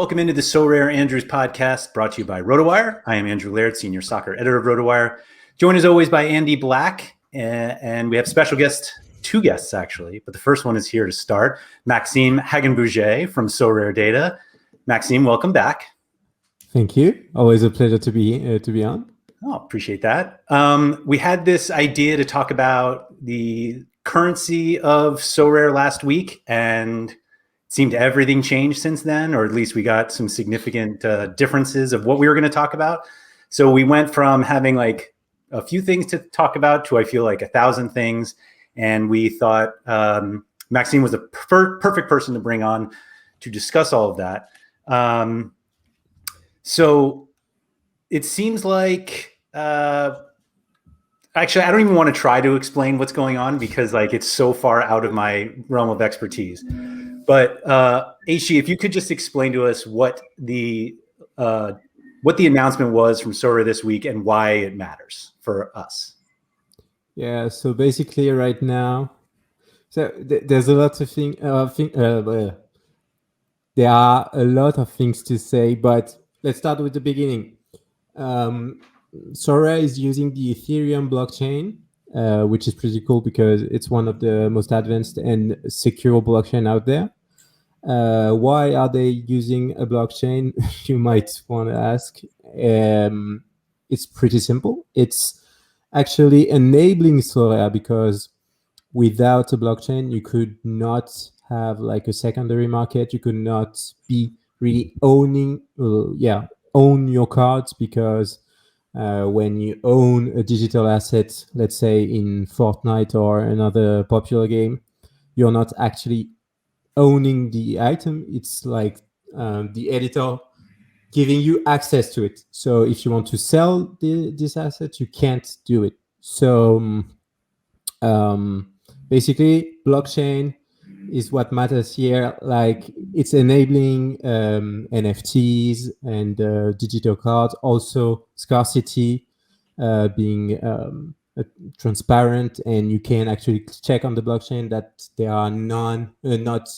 welcome into the SorareAndrews podcast brought to you by RotoWire. I am Andrew Laird, Senior Soccer Editor of RotoWire. Joined as always by Andy Black, and we have special guests, two guests actually, but the first one is here to start, Maxime Hagenbourger from Sorare Data. Maxime, welcome back. Thank you. Always a pleasure to be on. Oh, appreciate that. We had this idea to talk about the currency of Sorare last week, and it seemed everything changed since then, or at least we got some significant differences of what we were going to talk about. So we went from having like a few things to talk about to, I feel like, 1,000 things. And we thought Maxime was the perfect person to bring on to discuss all of that. So it seems like, actually, I don't even want to try to explain what's going on because like it's so far out of my realm of expertise. But Aishi, if you could just explain to us what the announcement was from Sorare this week and why it matters for us. Yeah, so basically right now, there's a lot of things. There are a lot of things to say, but let's start with the beginning. Sorare is using the Ethereum blockchain, which is pretty cool because it's one of the most advanced and secure blockchain out there. Why are they using a blockchain? You might want to ask. It's pretty simple. It's actually enabling Sorare because without a blockchain, you could not have like a secondary market. You could not be really own your cards because when you own a digital asset, let's say in Fortnite or another popular game, you're not actually owning the item. It's like the editor giving you access to it. So if you want to sell this asset, you can't do it. So basically, blockchain is what matters here. Like it's enabling NFTs and digital cards, also scarcity being transparent, and you can actually check on the blockchain that there are not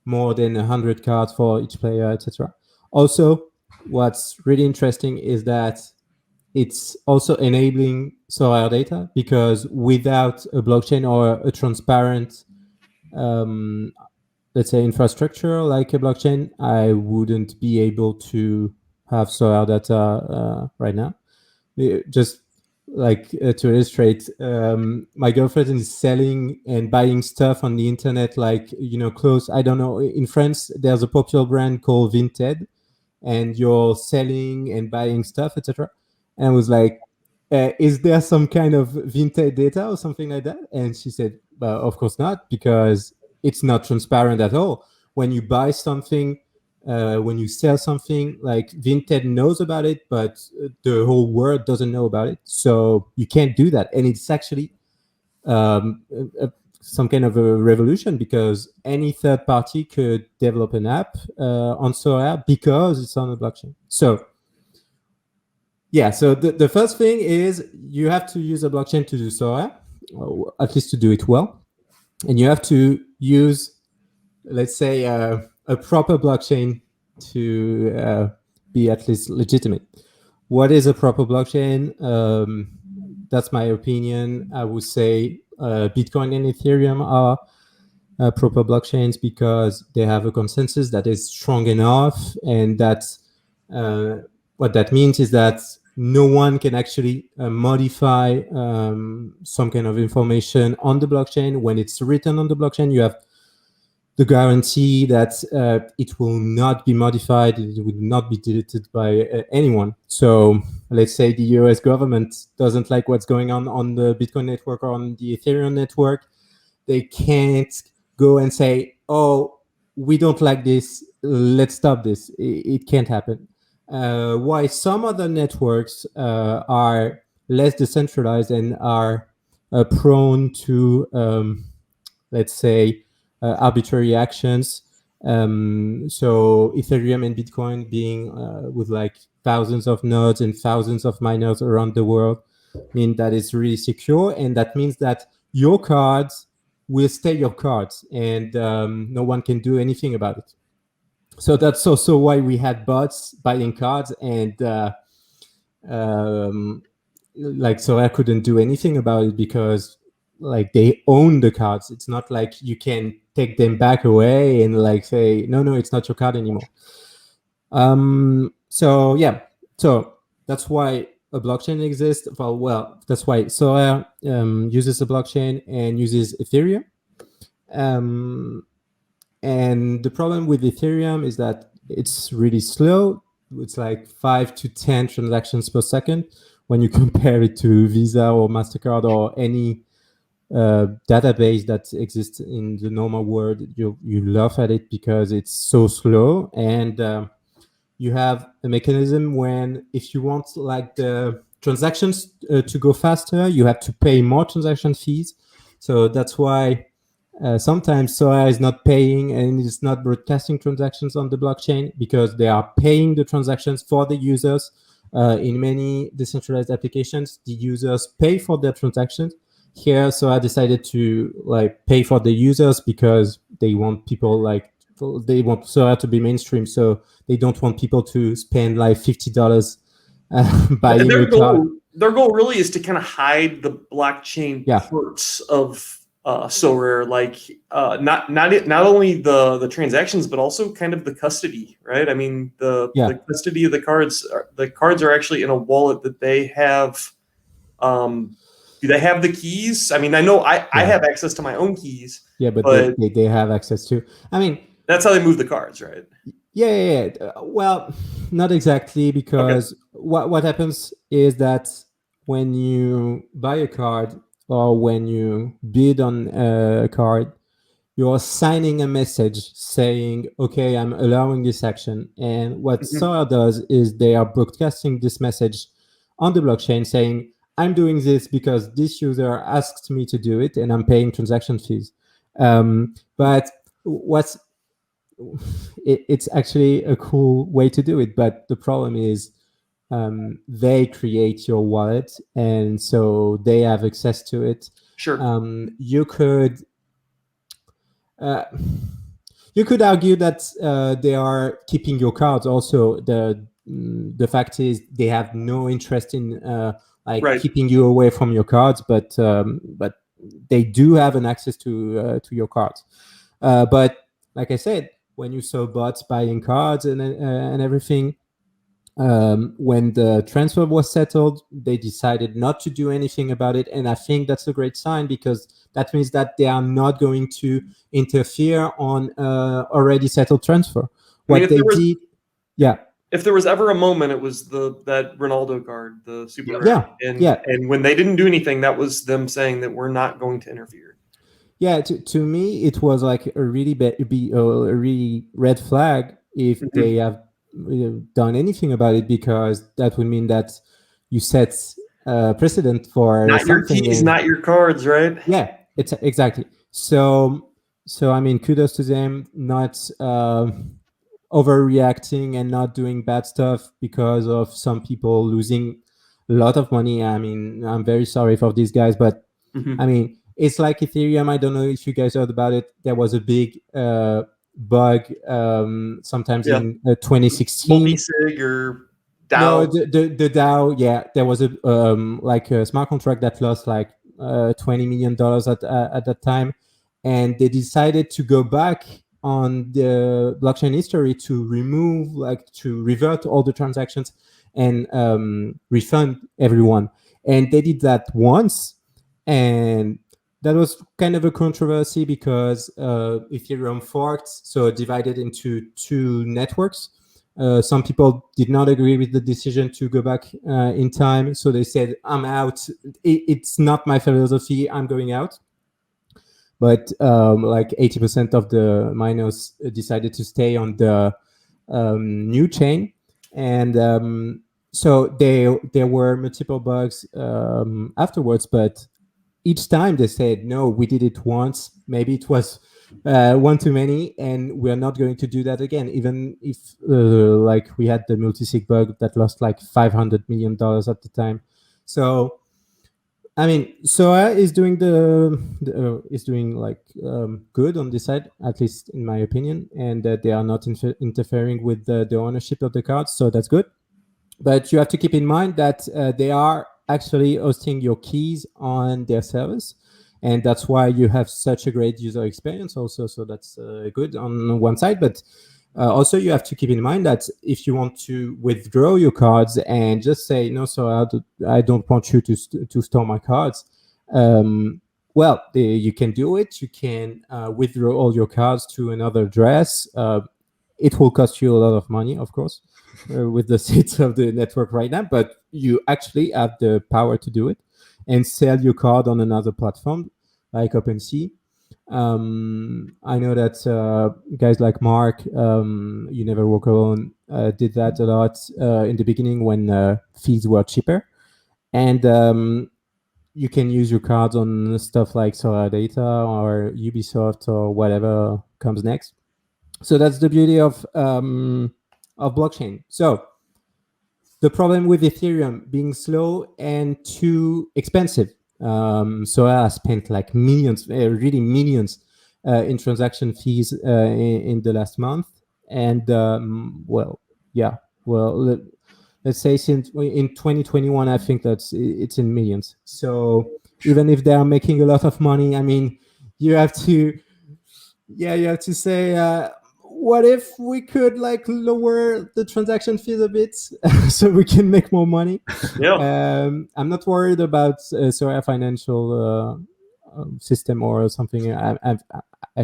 more than 100 cards for each player, etc. Also, what's really interesting is that it's also enabling Sorare data because without a blockchain or a transparent, let's say, infrastructure like a blockchain, I wouldn't be able to have Sorare data right now. Just like to illustrate, my girlfriend is selling and buying stuff on the internet, like, clothes. I don't know. In France, there's a popular brand called Vinted, and you're selling and buying stuff, etc. And I was like, is there some kind of Vinted data or something like that? And she said, well, of course not, because it's not transparent at all. When you buy something, when you sell something, like Vinted knows about it, but the whole world doesn't know about it. So you can't do that. And it's actually some kind of a revolution because any third party could develop an app on Sorare because it's on a blockchain. So yeah, so the first thing is you have to use a blockchain to do Sorare, or at least to do it well. And you have to use, let's say, a proper blockchain to be at least legitimate. What is a proper blockchain? That's my opinion. I would say Bitcoin and Ethereum are proper blockchains because they have a consensus that is strong enough, and that's what that means is that no one can actually modify some kind of information on the blockchain. When it's written on the blockchain, you have the guarantee that it will not be modified, it will not be deleted by anyone. So let's say the US government doesn't like what's going on the Bitcoin network or on the Ethereum network. They can't go and say, oh, we don't like this, let's stop this. It can't happen. Why some other networks are less decentralized and are prone to, let's say, arbitrary actions. So Ethereum and Bitcoin being with like thousands of nodes and thousands of miners around the world mean that it's really secure, and that means that your cards will stay your cards, and no one can do anything about it. So that's also why we had bots buying cards, and like Sorare couldn't do anything about it because like they own the cards. It's not like you can take them back away and like say no, it's not your card anymore. So yeah, so that's why a blockchain exists. Well, that's why Sorare uses a blockchain and uses Ethereum. And the problem with Ethereum is that it's really slow. It's like 5 to 10 transactions per second when you compare it to Visa or MasterCard or any database that exists in the normal world. You laugh at it because it's so slow. And you have a mechanism when if you want like the transactions to go faster, you have to pay more transaction fees. So that's why sometimes Sorare is not paying and it's not broadcasting transactions on the blockchain because they are paying the transactions for the users. In many decentralized applications, the users pay for their transactions. Here, Sorare decided to like pay for the users because they want people like they want Sorare to be mainstream, so they don't want people to spend like $50 buying a card. Their goal really is to kind of hide the blockchain parts of Sorare, like not only the transactions, but also kind of the custody, right? I mean, the custody of the cards. The cards are actually in a wallet that they have. Do they have the keys? I mean, I know I have access to my own keys. Yeah, but they have access to. I mean, that's how they move the cards, right? Yeah. Well, not exactly, because what happens is that when you buy a card or when you bid on a card, you're signing a message saying, okay, I'm allowing this action. And what Sorare does is they are broadcasting this message on the blockchain saying, I'm doing this because this user asked me to do it and I'm paying transaction fees. But it's actually a cool way to do it. But the problem is they create your wallet and so they have access to it. Sure. You could argue that they are keeping your cards. Also, the fact is they have no interest in keeping you away from your cards, but they do have an access to your cards. But like I said, when you saw bots buying cards and everything, when the transfer was settled, they decided not to do anything about it. And I think that's a great sign because that means that they are not going to interfere on already settled transfer. If there was ever a moment, it was that Ronaldo card, the super rare. And when they didn't do anything, that was them saying that we're not going to interfere. Yeah, to me, it was like a really red flag if they have done anything about it, because that would mean that you set precedent for not something. Your keys, not your cards, right? Yeah, it's exactly. So I mean, kudos to them, not overreacting and not doing bad stuff because of some people losing a lot of money. I mean, I'm very sorry for these guys, but I mean, it's like Ethereum. I don't know if you guys heard about it. There was a big bug sometimes in 2016. Multi-sig or DAO? No, the DAO. Yeah, there was a like a smart contract that lost like $20 million at that time, and they decided to go back on the blockchain history to revert all the transactions and refund everyone. And they did that once, and that was kind of a controversy because Ethereum forked, so divided into two networks. Some people did not agree with the decision to go back in time, so they said, I'm out. It's not my philosophy. I'm going out. But like 80% of the miners decided to stay on the new chain. And so there were multiple bugs afterwards, but each time they said, no, we did it once. Maybe it was one too many, and we're not going to do that again, even if like we had the multi-sig bug that lost like $500 million at the time. So I mean, Sora is doing good on this side, at least in my opinion, and they are not interfering with the ownership of the cards, so that's good. But you have to keep in mind that they are actually hosting your keys on their servers, and that's why you have such a great user experience also. So that's good on one side, but also you have to keep in mind that if you want to withdraw your cards and just say, no, so I don't want you to store my cards, well, you can do it. You can withdraw all your cards to another address. It will cost you a lot of money, of course, with the state of the network right now, but you actually have the power to do it and sell your card on another platform like OpenSea. I know that guys like Mark, You Never Walk Alone, did that a lot in the beginning when fees were cheaper. And you can use your cards on stuff like Sorare Data or Ubisoft or whatever comes next. So that's the beauty of blockchain. So the problem with Ethereum being slow and too expensive. Sorare spent like millions, really millions, in transaction fees in the last month. And let's say since in 2021, I think it's in millions. So even if they are making a lot of money, I mean, you have to say, what if we could like lower the transaction fees a bit so we can make more money? Yeah. I'm not worried about Sorare financial system or something. I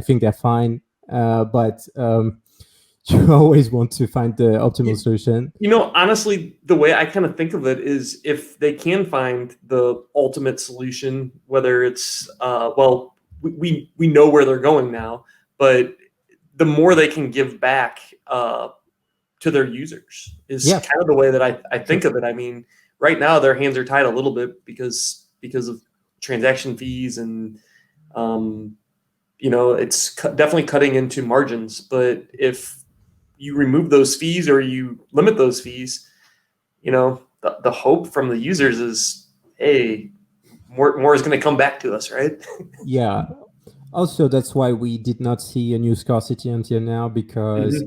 think they're fine, but you always want to find the optimal solution. Honestly, the way I kind of think of it is if they can find the ultimate solution, whether it's we know where they're going now, but the more they can give back to their users is kind of the way that I think of it. I mean, right now their hands are tied a little bit because of transaction fees and it's definitely cutting into margins. But if you remove those fees or you limit those fees, the hope from the users is, hey, more is going to come back to us, right? Yeah. Also, that's why we did not see a new scarcity until now, because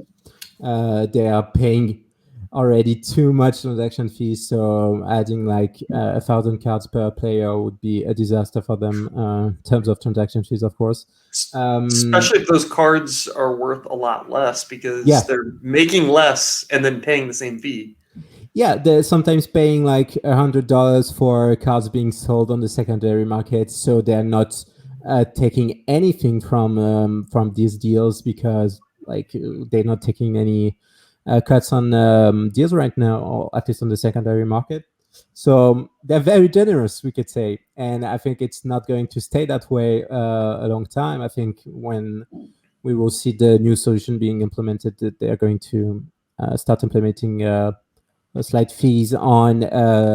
they are paying already too much transaction fees. So adding like 1,000 cards per player would be a disaster for them in terms of transaction fees, of course. Especially if those cards are worth a lot less because they're making less and then paying the same fee. Yeah, they're sometimes paying like $100 for cards being sold on the secondary market. So they're not taking anything from these deals because like they're not taking any cuts on deals right now, or at least on the secondary market. So they're very generous, we could say, and I think it's not going to stay that way a long time. I think when we will see the new solution being implemented, that they are going to start implementing slight fees on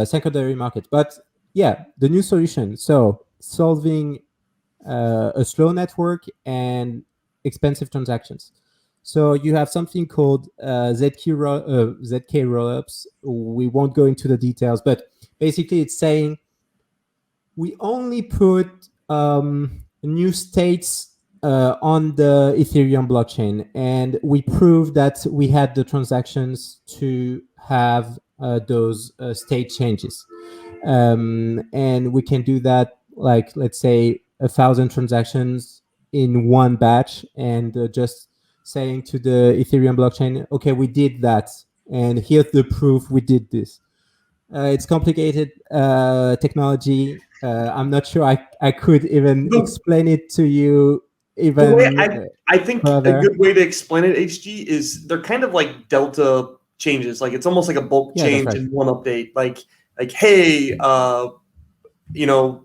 secondary market. But yeah, the new solution, so solving a slow network and expensive transactions. So you have something called ZK rollups. We won't go into the details, but basically it's saying we only put new states on the Ethereum blockchain, and we prove that we had the transactions to have those state changes. And we can do that, like, let's say 1,000 transactions in one batch, and just saying to the Ethereum blockchain, okay, we did that, and here's the proof we did this. It's complicated technology. I'm not sure I could even explain it to you. Even the way I think further. A good way to explain it, HG, is they're kind of like delta changes. Like it's almost like a bulk change in one update. Like hey,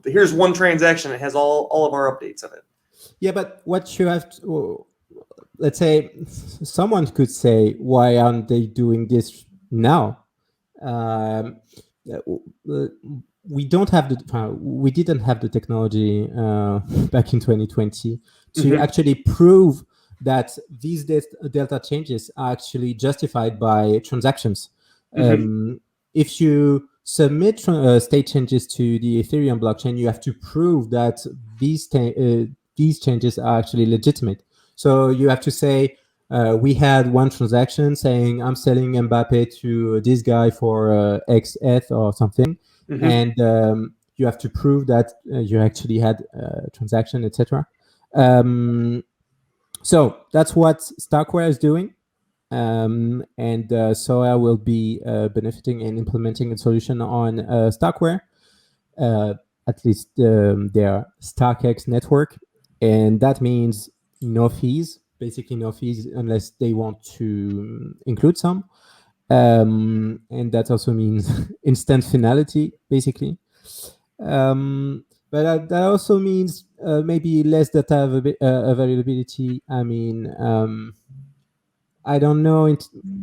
here's one transaction. It has all of our updates in it. Yeah, but what you have to, let's say, someone could say, why aren't they doing this now? We didn't have the technology back in 2020 to actually prove that these delta changes are actually justified by transactions. If you submit state changes to the Ethereum blockchain, you have to prove that these changes are actually legitimate. So you have to say, we had one transaction saying I'm selling Mbappe to this guy for X ETH or something, and you have to prove that you actually had a transaction, etc. So that's what Starkware is doing. And Sorare will be benefiting and implementing a solution on Starkware, at least their StarkX network. And that means no fees, basically no fees unless they want to include some. And that also means instant finality, basically. But that also means maybe less data availability. I mean, I don't know.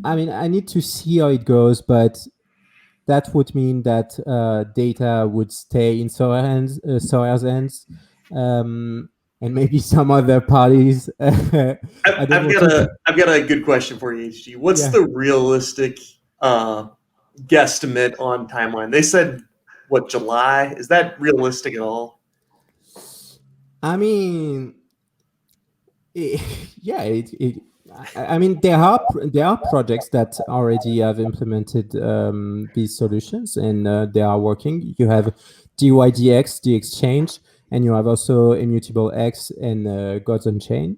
I need to see how it goes, but that would mean that data would stay in Sorare's hands, and maybe some other parties. I've got a good question for you, HG. What's the realistic guesstimate on timeline? They said, what, July? Is that realistic at all? I mean, I mean, there are projects that already have implemented these solutions, and they are working. You have DYDX, the exchange, and you have also Immutable X and Gods on Chain.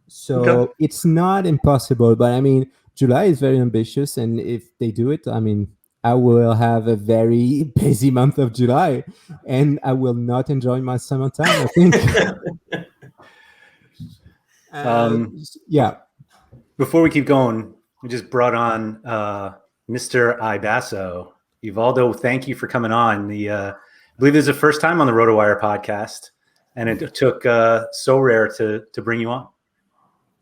So it's not impossible, but I mean, July is very ambitious, and if they do it, I mean, I will have a very busy month of July, and I will not enjoy my summertime, I think. Yeah. Before we keep going, we just brought on Mr. Basso. Ivaldo, thank you for coming on. I believe this is the first time on the RotoWire podcast, and it took Sorare to bring you on.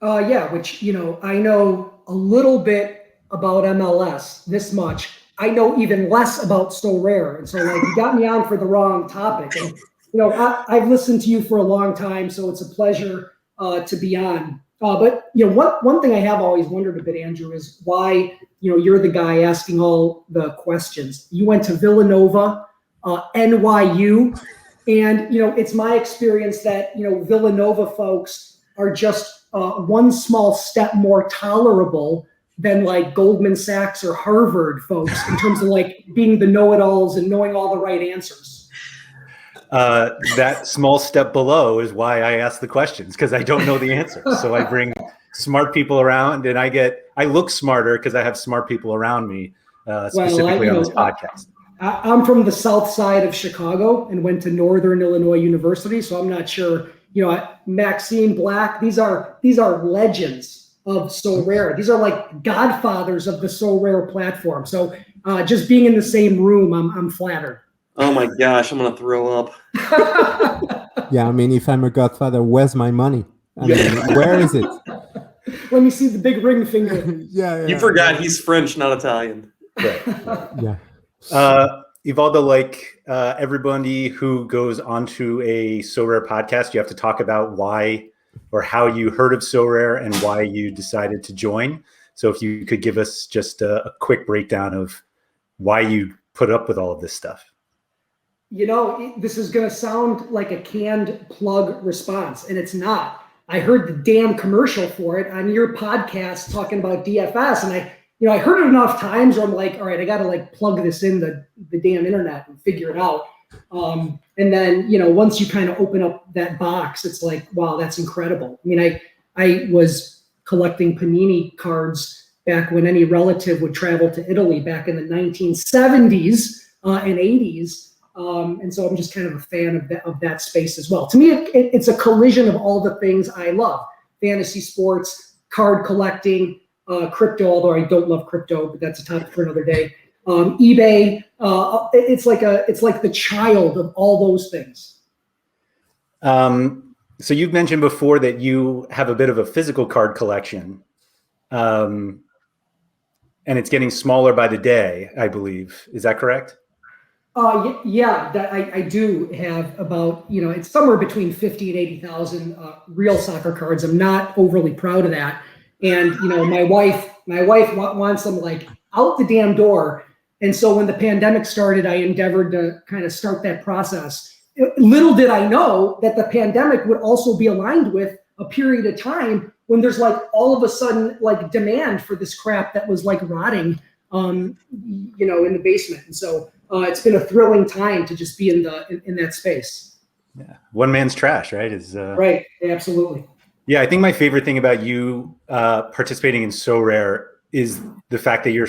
Yeah, which, I know a little bit about MLS, this much. I know even less about Sorare. And so you got me on for the wrong topic. And, I've listened to you for a long time, so it's a pleasure to be on. But one thing I have always wondered a bit, Andrew, is why you're the guy asking all the questions. You went to Villanova, NYU, and it's my experience that Villanova folks are just one small step more tolerable than like Goldman Sachs or Harvard folks in terms of like being the know-it-alls and knowing all the right answers. That small step below is why I ask the questions, because I don't know the answers. So I bring smart people around, and I look smarter because I have smart people around me, specifically on this podcast. I'm from the south side of Chicago and went to Northern Illinois University, so I'm not sure. Maxime, Black, these are legends of Sorare. These are like godfathers of the Sorare platform. So just being in the same room, I'm flattered. Oh my gosh, I'm gonna throw up. Yeah, I mean, if I'm a godfather, where's my money? I mean, where is it? Let me see the big ring finger. Yeah. You forgot he's French, not Italian. Right. Yeah. Ivaldo, like everybody who goes onto a Sorare podcast, you have to talk about why or how you heard of Sorare and why you decided to join. So if you could give us just a quick breakdown of why you put up with all of this stuff. This is going to sound like a canned plug response, and it's not. I heard the damn commercial for it on your podcast talking about DFS, and I heard it enough times where I'm like, all right, I got to like plug this in the damn internet and figure it out. And then, once you kind of open up that box, it's like, wow, that's incredible. I mean, I was collecting Panini cards back when any relative would travel to Italy back in the 1970s and 80s. And so I'm just kind of a fan of that space as well. To me, it's a collision of all the things I love: fantasy sports, card collecting, crypto, although I don't love crypto, but that's a topic for another day. eBay, it's like the child of all those things. So you've mentioned before that you have a bit of a physical card collection, and it's getting smaller by the day, I believe. Is that correct? Yeah, that I do have about, it's somewhere between 50 and 80,000 real soccer cards. I'm not overly proud of that. And, my wife wants them like out the damn door. And so when the pandemic started, I endeavored to kind of start that process. Little did I know that the pandemic would also be aligned with a period of time when there's like all of a sudden like demand for this crap that was like rotting, in the basement. And so it's been a thrilling time to just be in that space. Yeah, one man's trash, right? Right, absolutely. Yeah, I think my favorite thing about you participating in Sorare is the fact that you're,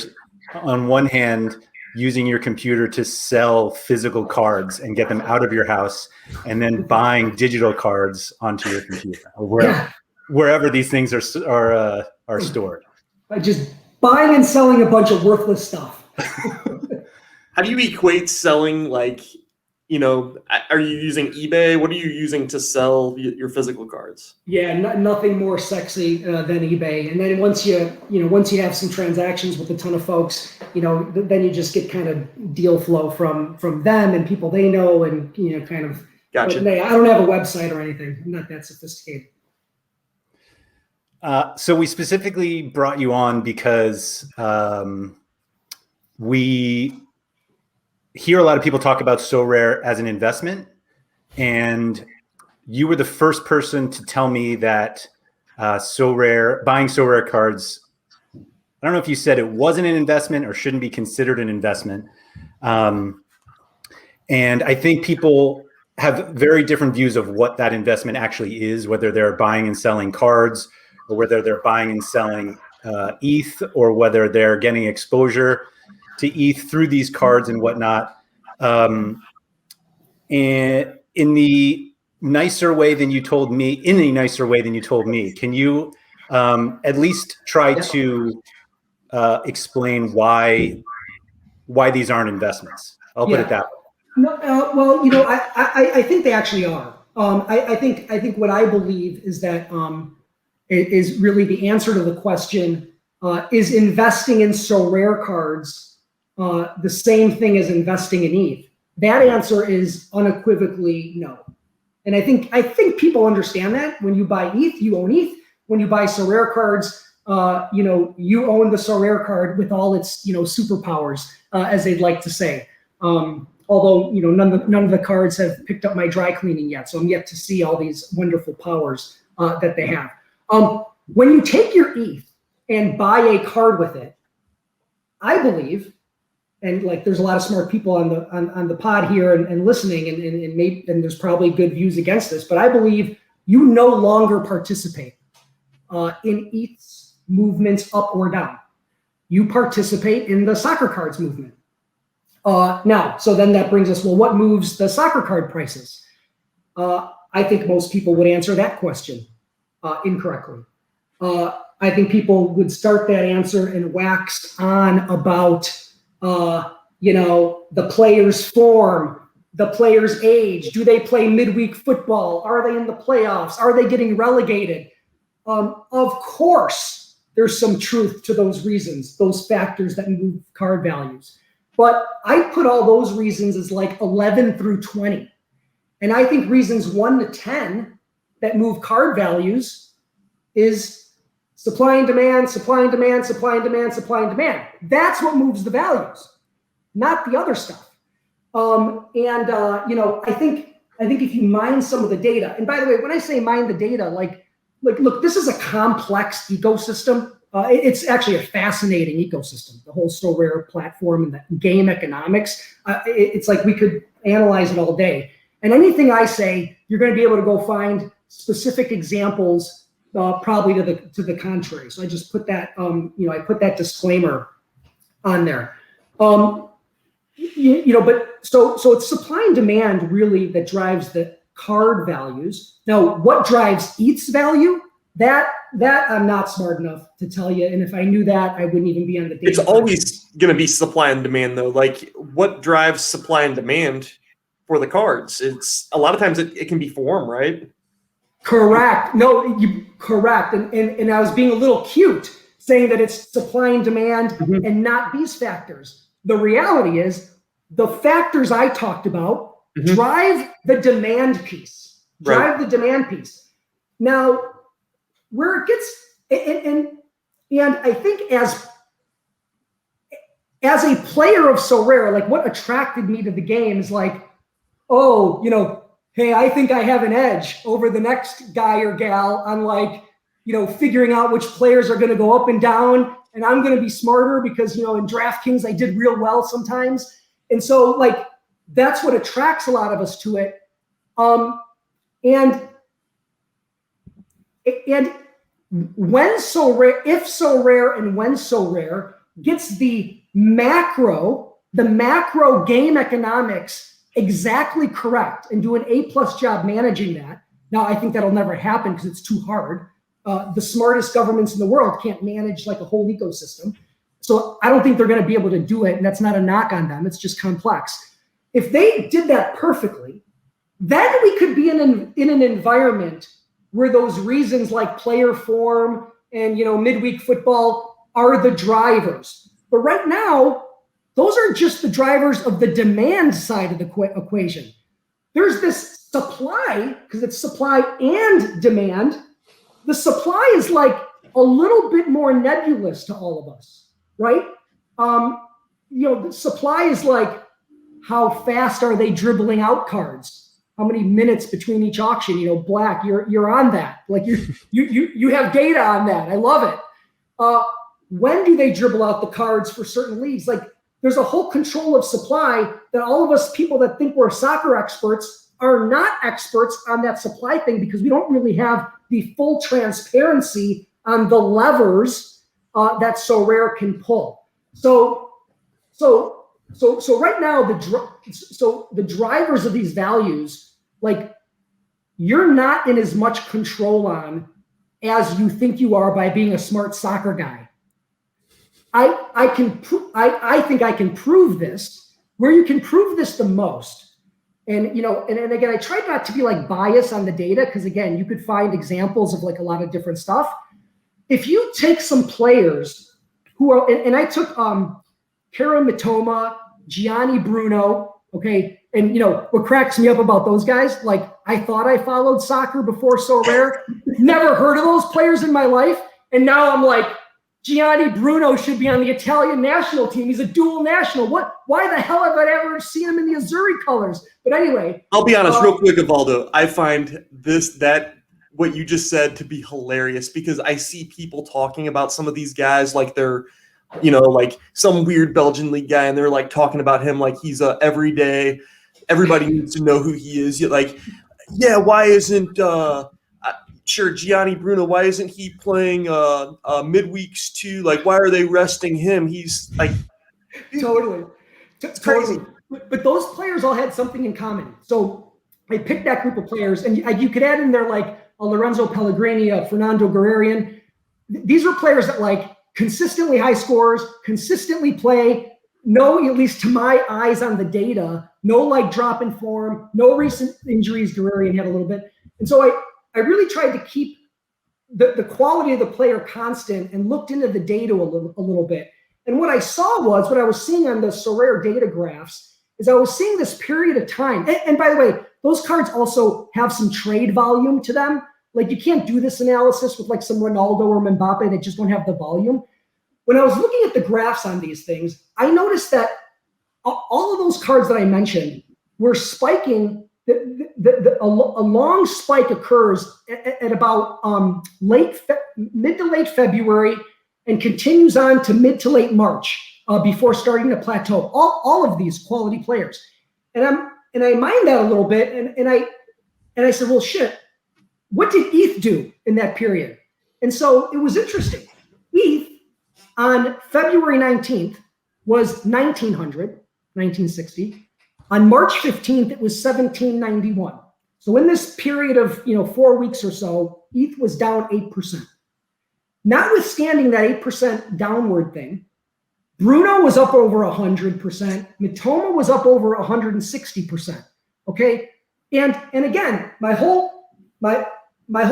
on one hand, using your computer to sell physical cards and get them out of your house, and then buying digital cards onto your computer, or wherever these things are stored. By just buying and selling a bunch of worthless stuff. How do you equate selling, like, are you using eBay? What are you using to sell your physical cards? Yeah, nothing more sexy than eBay. And then once you have some transactions with a ton of folks, then you just get kind of deal flow from them and people they know, and kind of. Gotcha. I don't have a website or anything. I'm not that sophisticated. So we specifically brought you on because we hear a lot of people talk about Sorare as an investment, and you were the first person to tell me that buying Sorare cards, I don't know if you said it wasn't an investment or shouldn't be considered an investment. And I think people have very different views of what that investment actually is, whether they're buying and selling cards, or whether they're buying and selling ETH, or whether they're getting exposure to ETH through these cards and whatnot. And in the nicer way than you told me, can you at least try to explain why these aren't investments? I'll put it that way. No, well, I think they actually are. I think what I believe is that is really the answer to the question: is investing in Sorare cards the same thing as investing in ETH? That answer is unequivocally no. And I think people understand that. When you buy ETH, you own ETH. When you buy Sorare cards, you own the Sorare card with all its superpowers, as they'd like to say. Although none of the cards have picked up my dry cleaning yet, so I'm yet to see all these wonderful powers that they have. When you take your ETH and buy a card with it, I believe, and like there's a lot of smart people on the pod here and listening, and there's probably good views against this, but I believe you no longer participate in ETH's movements up or down. You participate in the soccer cards movement. Now, so then that brings us, well, what moves the soccer card prices? I think most people would answer that question incorrectly. I think people would start that answer and wax on about, the player's form, the player's age. Do they play midweek football? Are they in the playoffs? Are they getting relegated? Of course, there's some truth to those reasons, those factors that move card values. But I put all those reasons as like 11 through 20. And I think reasons 1 to 10 that move card values is supply and demand, supply and demand, supply and demand, supply and demand. That's what moves the values, not the other stuff. I think if you mine some of the data, and by the way, when I say mine the data, like look, this is a complex ecosystem. It's actually a fascinating ecosystem, the whole Sorare platform and the game economics. It's like we could analyze it all day. And anything I say, you're going to be able to go find specific examples, probably to the contrary. So I just put that, I put that disclaimer on there. But so it's supply and demand really that drives the card values. Now, what drives ETH's value? That I'm not smart enough to tell you. And if I knew that, I wouldn't even be on the data. It's always going to be supply and demand, though. Like, what drives supply and demand for the cards? It's a lot of times it can be form, right? Correct. No, correct. And I was being a little cute saying that it's supply and demand and not these factors. The reality is the factors I talked about drive the demand piece. The demand piece. Now, where it gets, and I think as a player of Sorare, like what attracted me to the game is like, oh, you know, hey, I think I have an edge over the next guy or gal on like, you know, figuring out which players are going to go up and down, and I'm going to be smarter because, you know, in DraftKings I did real well sometimes. And so like that's what attracts a lot of us to it. And when Sorare, if Sorare and when Sorare gets the macro game economics exactly correct and do an A+ job managing that. Now, I think that'll never happen because it's too hard. The smartest governments in the world can't manage like a whole ecosystem. So I don't think they're going to be able to do it. And that's not a knock on them. It's just complex. If they did that perfectly, then we could be in an environment where those reasons like player form and, you know, midweek football are the drivers. But right now, those are just the drivers of the demand side of the equation. There's this supply, because it's supply and demand. The supply is like a little bit more nebulous to all of us, right? You know, the supply is like, how fast are they dribbling out cards? How many minutes between each auction? You know, Black, you're on that. Like you have data on that. I love it. When do they dribble out the cards for certain leagues? Like there's a whole control of supply that all of us people that think we're soccer experts are not experts on that supply thing because we don't really have the full transparency on the levers that Sorare can pull. So right now, the drivers of these values, like you're not in as much control on as you think you are by being a smart soccer guy. I think I can prove this. Where you can prove this the most, and you know, and again, I tried not to be like biased on the data because again, you could find examples of like a lot of different stuff. If you take some players who are, and I took Kara Mitoma, Gianni Bruno, okay, and you know what cracks me up about those guys? Like I thought I followed soccer before Sorare, never heard of those players in my life, and now I'm like, Gianni Bruno should be on the Italian national team. He's a dual national. Why the hell have I ever seen him in the Azzurri colors? But anyway, I'll be honest, real quick, Ivaldo. I find what you just said to be hilarious because I see people talking about some of these guys like they're, you know, like some weird Belgian league guy, and they're like talking about him like he's a everyday. Everybody needs to know who he is. Like, yeah, why isn't sure Gianni Bruno? Why isn't he playing midweeks too? Like, why are they resting him? He's like, totally. But those players all had something in common. So I picked that group of players, and you could add in there like a Lorenzo Pellegrini, a Fernando Guerrerian. These are players that like consistently high scores, consistently play. No, at least to my eyes on the data, no like drop in form, no recent injuries. Guerrerian had a little bit, and so I really tried to keep the quality of the player constant and looked into the data a little bit. And what I saw was, what I was seeing on the Sorare data graphs is I was seeing this period of time. And by the way, those cards also have some trade volume to them. Like you can't do this analysis with like some Ronaldo or Mbappe that just don't have the volume. When I was looking at the graphs on these things, I noticed that all of those cards that I mentioned were spiking. A long spike occurs at about mid to late February and continues on to mid to late March before starting to plateau. All of these quality players, and I mined that a little bit, and I said, well, shit, what did ETH do in that period? And so it was interesting. ETH on February 19th was 1960. On March 15th, it was 1791. So in this period of 4 weeks or so, ETH was down 8%. Notwithstanding that 8% downward thing, Bruno was up over 100%. Mitoma was up over 160%. Okay, and again, my whole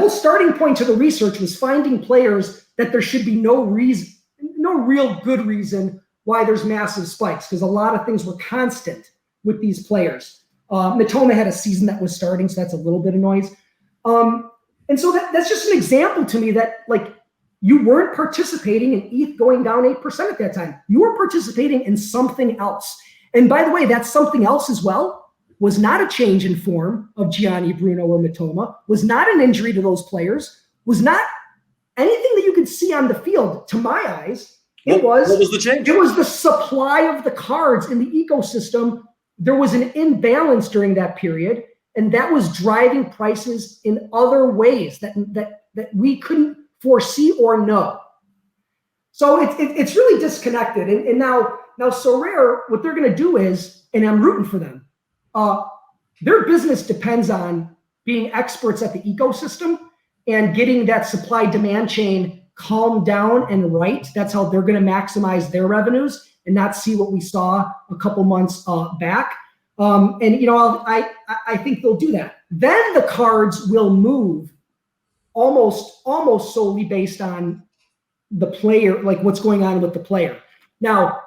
starting point to the research was finding players that there should be no real good reason why there's massive spikes, because a lot of things were constant with these players. Mitoma had a season that was starting, so that's a little bit of noise. And so that's just an example to me that, like, you weren't participating in ETH going down 8% at that time. You were participating in something else. And by the way, that something else as well was not a change in form of Gianni, Bruno, or Matoma, was not an injury to those players, was not anything that you could see on the field, to my eyes. What was the change? It was the supply of the cards in the ecosystem. There was an imbalance during that period, and that was driving prices in other ways that we couldn't foresee or know. So it's really disconnected. And now Sorare, what they're going to do is, and I'm rooting for them, their business depends on being experts at the ecosystem and getting that supply-demand chain calmed down and right. That's how they're going to maximize their revenues and not see what we saw a couple months back. And I think they'll do that. Then the cards will move almost solely based on the player, like what's going on with the player. Now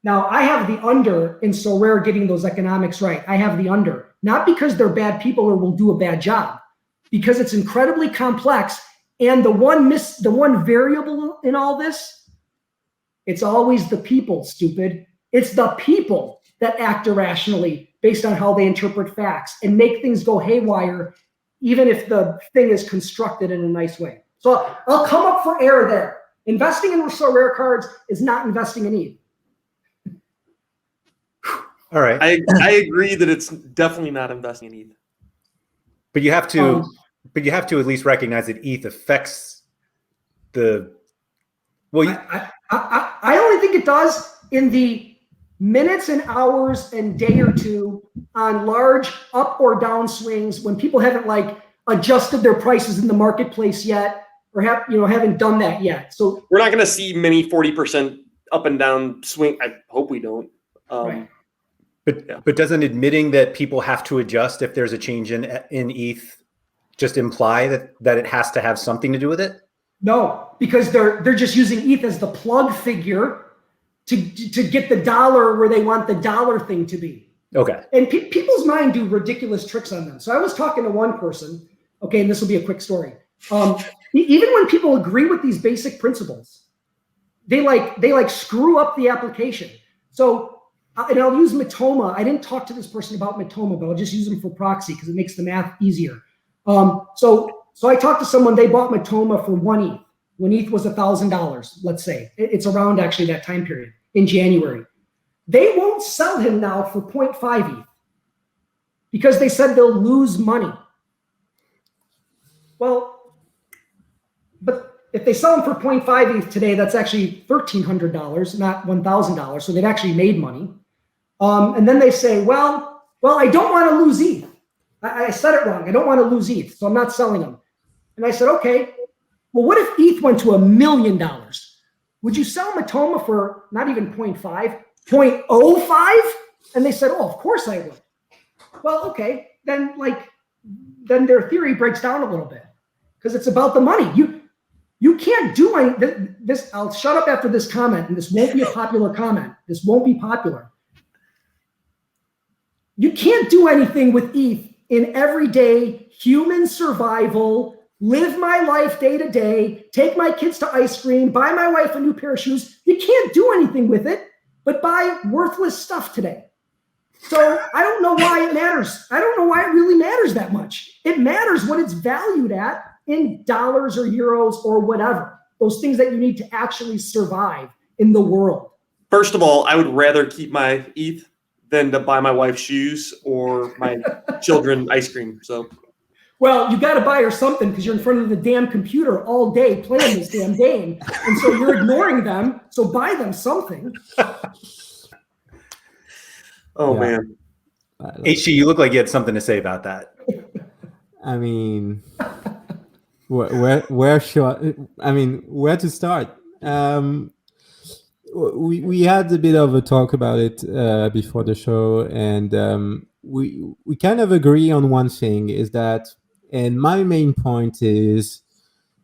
I have the under in Sorare getting those economics right. I have the under, not because they're bad people or will do a bad job, because it's incredibly complex. And the one variable in all this, it's always the people, stupid. It's the people that act irrationally based on how they interpret facts and make things go haywire, even if the thing is constructed in a nice way. So I'll come up for air there. Investing in Sorare cards is not investing in ETH. All right. I agree that it's definitely not investing in ETH. But you have to at least recognize that ETH affects the. Well, I only think it does in the minutes and hours and day or two on large up or down swings when people haven't like adjusted their prices in the marketplace yet, or haven't done that yet. So we're not going to see many 40% up and down swing. I hope we don't. Right. But doesn't admitting that people have to adjust if there's a change in ETH just imply that it has to have something to do with it? No, because they're just using ETH as the plug figure to get the dollar where they want the dollar thing to be. Okay. And people's mind do ridiculous tricks on them. So I was talking to one person. Okay, and this will be a quick story. Even when people agree with these basic principles, they screw up the application. So. And I'll use Matoma. I didn't talk to this person about Matoma, but I'll just use them for proxy because it makes the math easier. So I talked to someone. They bought Matoma for 1 ETH when ETH was $1,000. Let's say it's around actually that time period in January. They won't sell him now for 0.5 ETH because they said they'll lose money. Well, but if they sell them for 0.5 ETH today, that's actually $1,300, not $1,000. So they've actually made money. And then they say, well, I don't want to lose ETH. I said it wrong. I don't want to lose ETH, so I'm not selling them. And I said, okay, well, what if ETH went to $1 million? Would you sell Matoma for not even 0.5, 0.05? And they said, oh, of course I would. Well, okay, then their theory breaks down a little bit because it's about the money. You can't do this. I'll shut up after this comment, and this won't be a popular comment. This won't be popular. You can't do anything with ETH in everyday human survival, live my life day to day, take my kids to ice cream, buy my wife a new pair of shoes. You can't do anything with it but buy worthless stuff today. So I don't know why it matters. I don't know why it really matters that much. It matters what it's valued at in dollars or euros or whatever. Those things that you need to actually survive in the world. First of all, I would rather keep my ETH than to buy my wife shoes or my children ice cream. So, well, you got to buy her something because you're in front of the damn computer all day playing this damn game, and so you're ignoring them. So buy them something. Oh man, HG, you look like you had something to say about that. I mean, where to start? We had a bit of a talk about it before the show, and we kind of agree on one thing is that, and my main point is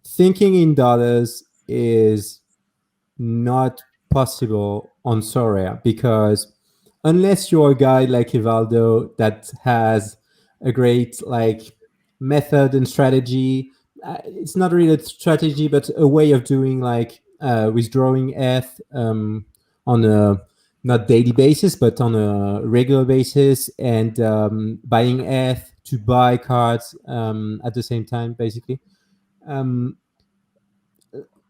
thinking in dollars is not possible on Sorare because unless you're a guy like Ivaldo that has a great method and strategy it's not really a strategy, but a way of doing like withdrawing ETH on a not daily basis, but on a regular basis, and buying ETH to buy cards at the same time, basically.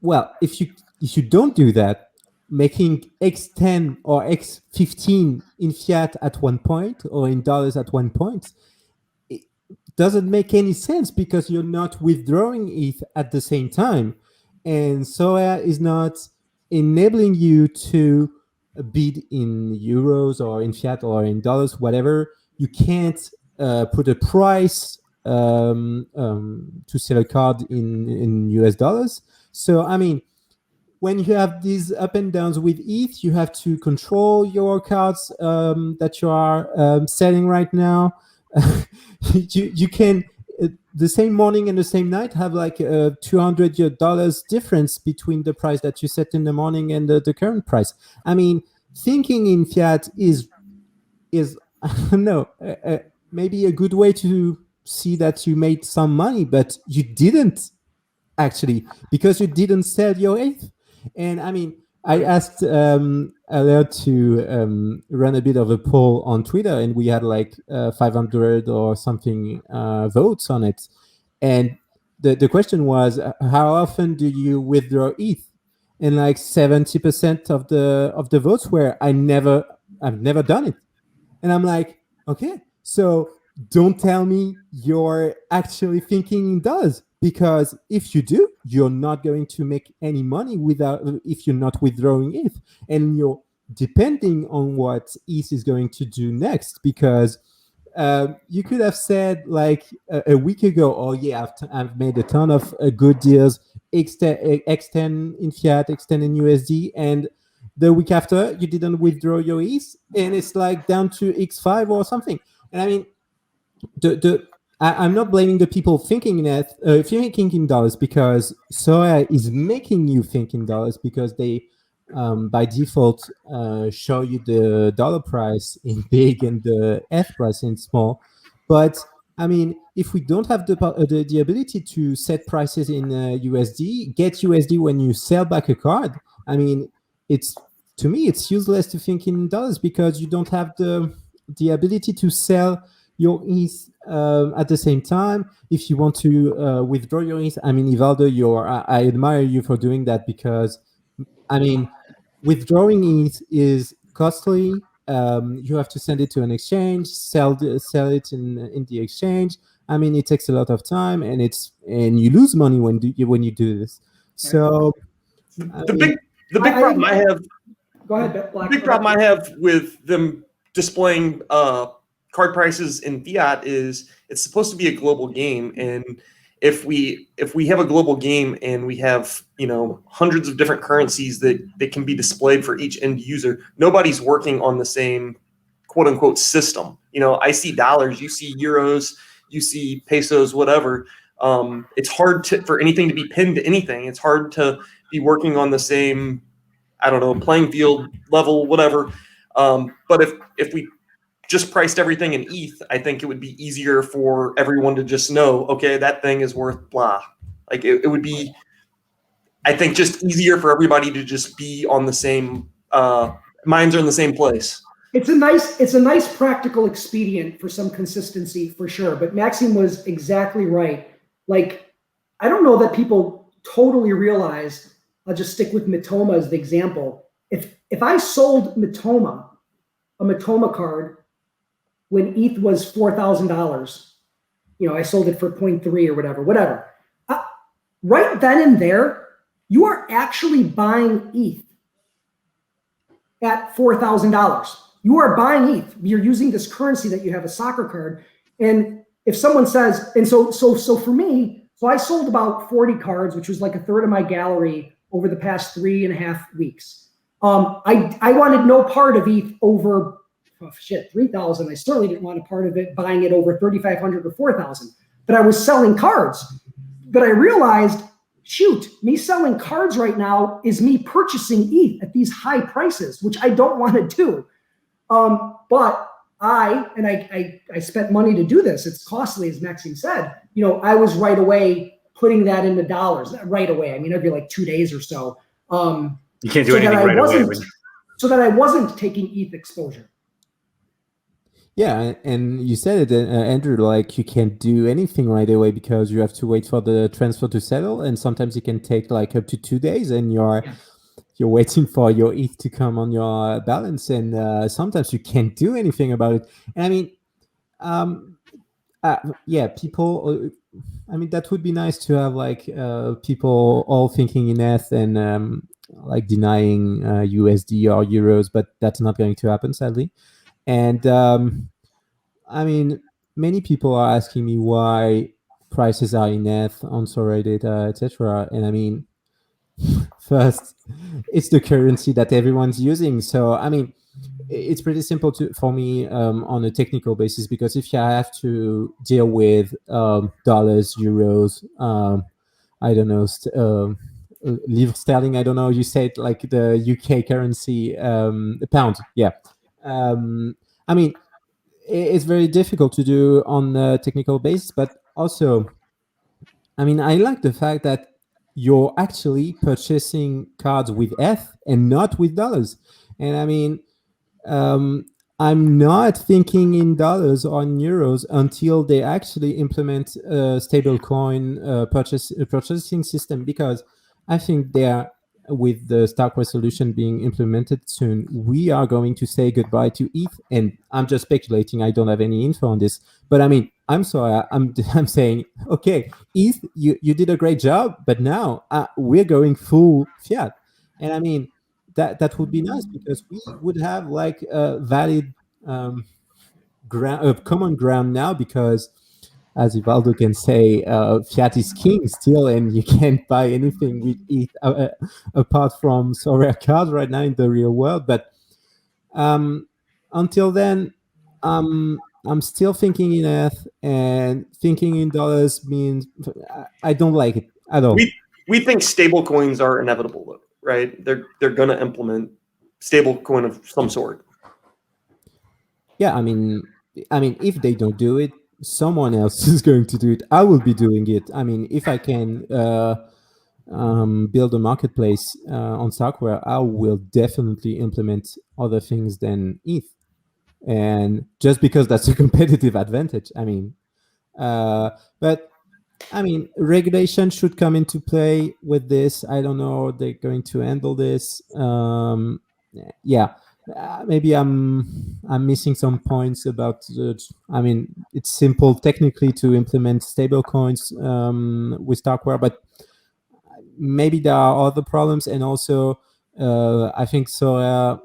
Well, if you don't do that, making X10 or X15 in fiat at one point or in dollars at one point, it doesn't make any sense because you're not withdrawing ETH at the same time. And Sorare is not enabling you to bid in euros or in fiat or in dollars, whatever. You can't put a price to sell a card in US dollars. So, I mean, when you have these up and downs with ETH, you have to control your cards that you are selling right now. You can, the same morning and the same night, have like a $200 difference between the price that you set in the morning and the current price. I mean, thinking in fiat is I don't know, maybe a good way to see that you made some money, but you didn't actually, because you didn't sell your ETH. And I mean, I asked Laird to run a bit of a poll on Twitter, and we had like 500 or something votes on it. And the question was, how often do you withdraw ETH? And like 70% of the votes were, I've never done it. And I'm like, okay, so don't tell me you're actually thinking in dollars, because if you do, you're not going to make any money if you're not withdrawing ETH, and you're depending on what ETH is going to do next. Because you could have said like a week ago, oh yeah, I've made a ton of good deals, X10 in fiat, X10 in USD, and the week after you didn't withdraw your ETH, and it's like down to X5 or something. And I mean, I'm not blaming the people thinking in dollars, because Sorare is making you think in dollars, because they by default show you the dollar price in big and the ETH price in small. But I mean, if we don't have the ability to set prices in USD, get USD when you sell back a card, I mean, to me it's useless to think in dollars, because you don't have the ability to sell your ETH at the same time. If you want to withdraw your ETH, I mean, Ivaldo, I admire you for doing that, because I mean, withdrawing ETH is costly. You have to send it to an exchange, sell it in the exchange. I mean, it takes a lot of time, and you lose money when you do this. So the big problem I have. Go ahead, Black. The big problem I have with them displaying card prices in fiat is it's supposed to be a global game, and if we have a global game and we have hundreds of different currencies that can be displayed for each end user, nobody's working on the same quote unquote system. I see dollars, you see euros, you see pesos, whatever. It's hard for anything to be pinned to anything. It's hard to be working on the same, I don't know, playing field level, whatever. But if we just priced everything in ETH, I think it would be easier for everyone to just know, okay, that thing is worth blah. Like it would be, I think, just easier for everybody to just be on the same, minds are in the same place. It's a nice practical expedient for some consistency, for sure. But Maxime was exactly right. Like, I don't know that people totally realize. I'll just stick with Matoma as the example. If I sold a Matoma card when ETH was $4,000, I sold it for 0.3 or whatever. Right then and there, you are actually buying ETH at $4,000. You are buying ETH. You're using this currency that you have, a soccer card. And if someone says, and so for me, so I sold about 40 cards, which was like a third of my gallery over the past 3.5 weeks. I wanted no part of ETH over 3,000. I certainly didn't want a part of it buying it over 3,500 or 4,000. But I was selling cards. But I realized, shoot, me selling cards right now is me purchasing ETH at these high prices, which I don't want to do. But I spent money to do this. It's costly, as Maxime said. I was right away putting that into dollars right away. I mean, it'd be like 2 days or so. You can't do anything right away. So that I wasn't taking ETH exposure. Yeah, and you said it, Andrew, like you can't do anything right away because you have to wait for the transfer to settle, and sometimes it can take like up to 2 days, and you're waiting for your ETH to come on your balance, and sometimes you can't do anything about it. And I mean, people. I mean, that would be nice to have like people all thinking in ETH and like denying USD or euros, but that's not going to happen, sadly. And I mean, many people are asking me why prices are in ETH on Sorare data, etc. And I mean, first, it's the currency that everyone's using. So I mean, it's pretty simple for me on a technical basis, because if you have to deal with dollars, euros, I don't know, livre sterling, I don't know, you said like the UK currency, pound, yeah. I mean, it's very difficult to do on a technical basis, but also, I mean, I like the fact that you're actually purchasing cards with ETH and not with dollars. And I mean, I'm not thinking in dollars or in euros until they actually implement a stablecoin purchasing system, because I think with the Starkware solution being implemented soon, we are going to say goodbye to ETH. And I'm just speculating. I don't have any info on this, but I mean, I'm sorry. I'm saying, okay, ETH, you did a great job, but now we're going full fiat. And I mean, that would be nice, because we would have like a valid common ground now, because as Ivaldo can say, fiat is king still, and you can't buy anything with ETH apart from Sorare cards right now in the real world. But until then, I'm still thinking in ETH, and thinking in dollars means I don't like it at all. We think stable coins are inevitable, though, right? They're going to implement stable coin of some sort. Yeah, I mean, if they don't do it, someone else is going to do it. I will be doing it. I mean, if I can build a marketplace on Starkware, I will definitely implement other things than ETH. And just because that's a competitive advantage. I mean, but I mean, regulation should come into play with this. I don't know how they're going to handle this. Yeah. Maybe I'm missing some points about I mean, it's simple technically to implement stable coins with Starkware, but maybe there are other problems. And also, I think Sorare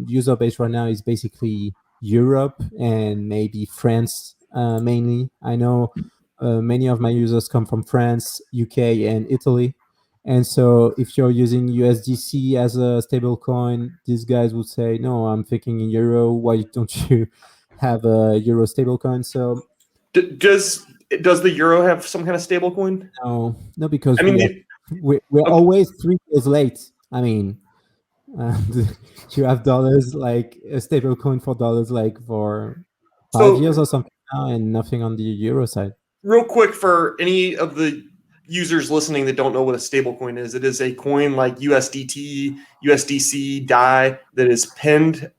user base right now is basically Europe and maybe France mainly. I know many of my users come from France, UK, and Italy. And so if you're using USDC as a stable coin, these guys would say, no, I'm thinking in euro. Why don't you have a euro stable coin? So does the euro have some kind of stable coin? No, because I mean, we're always 3 years late. I mean, you have dollars, like a stable coin for dollars, like for 5 years or something now, and nothing on the euro side. Real quick, for any of the users listening that don't know what a stable coin is, it is a coin like USDT, USDC, DAI that is pegged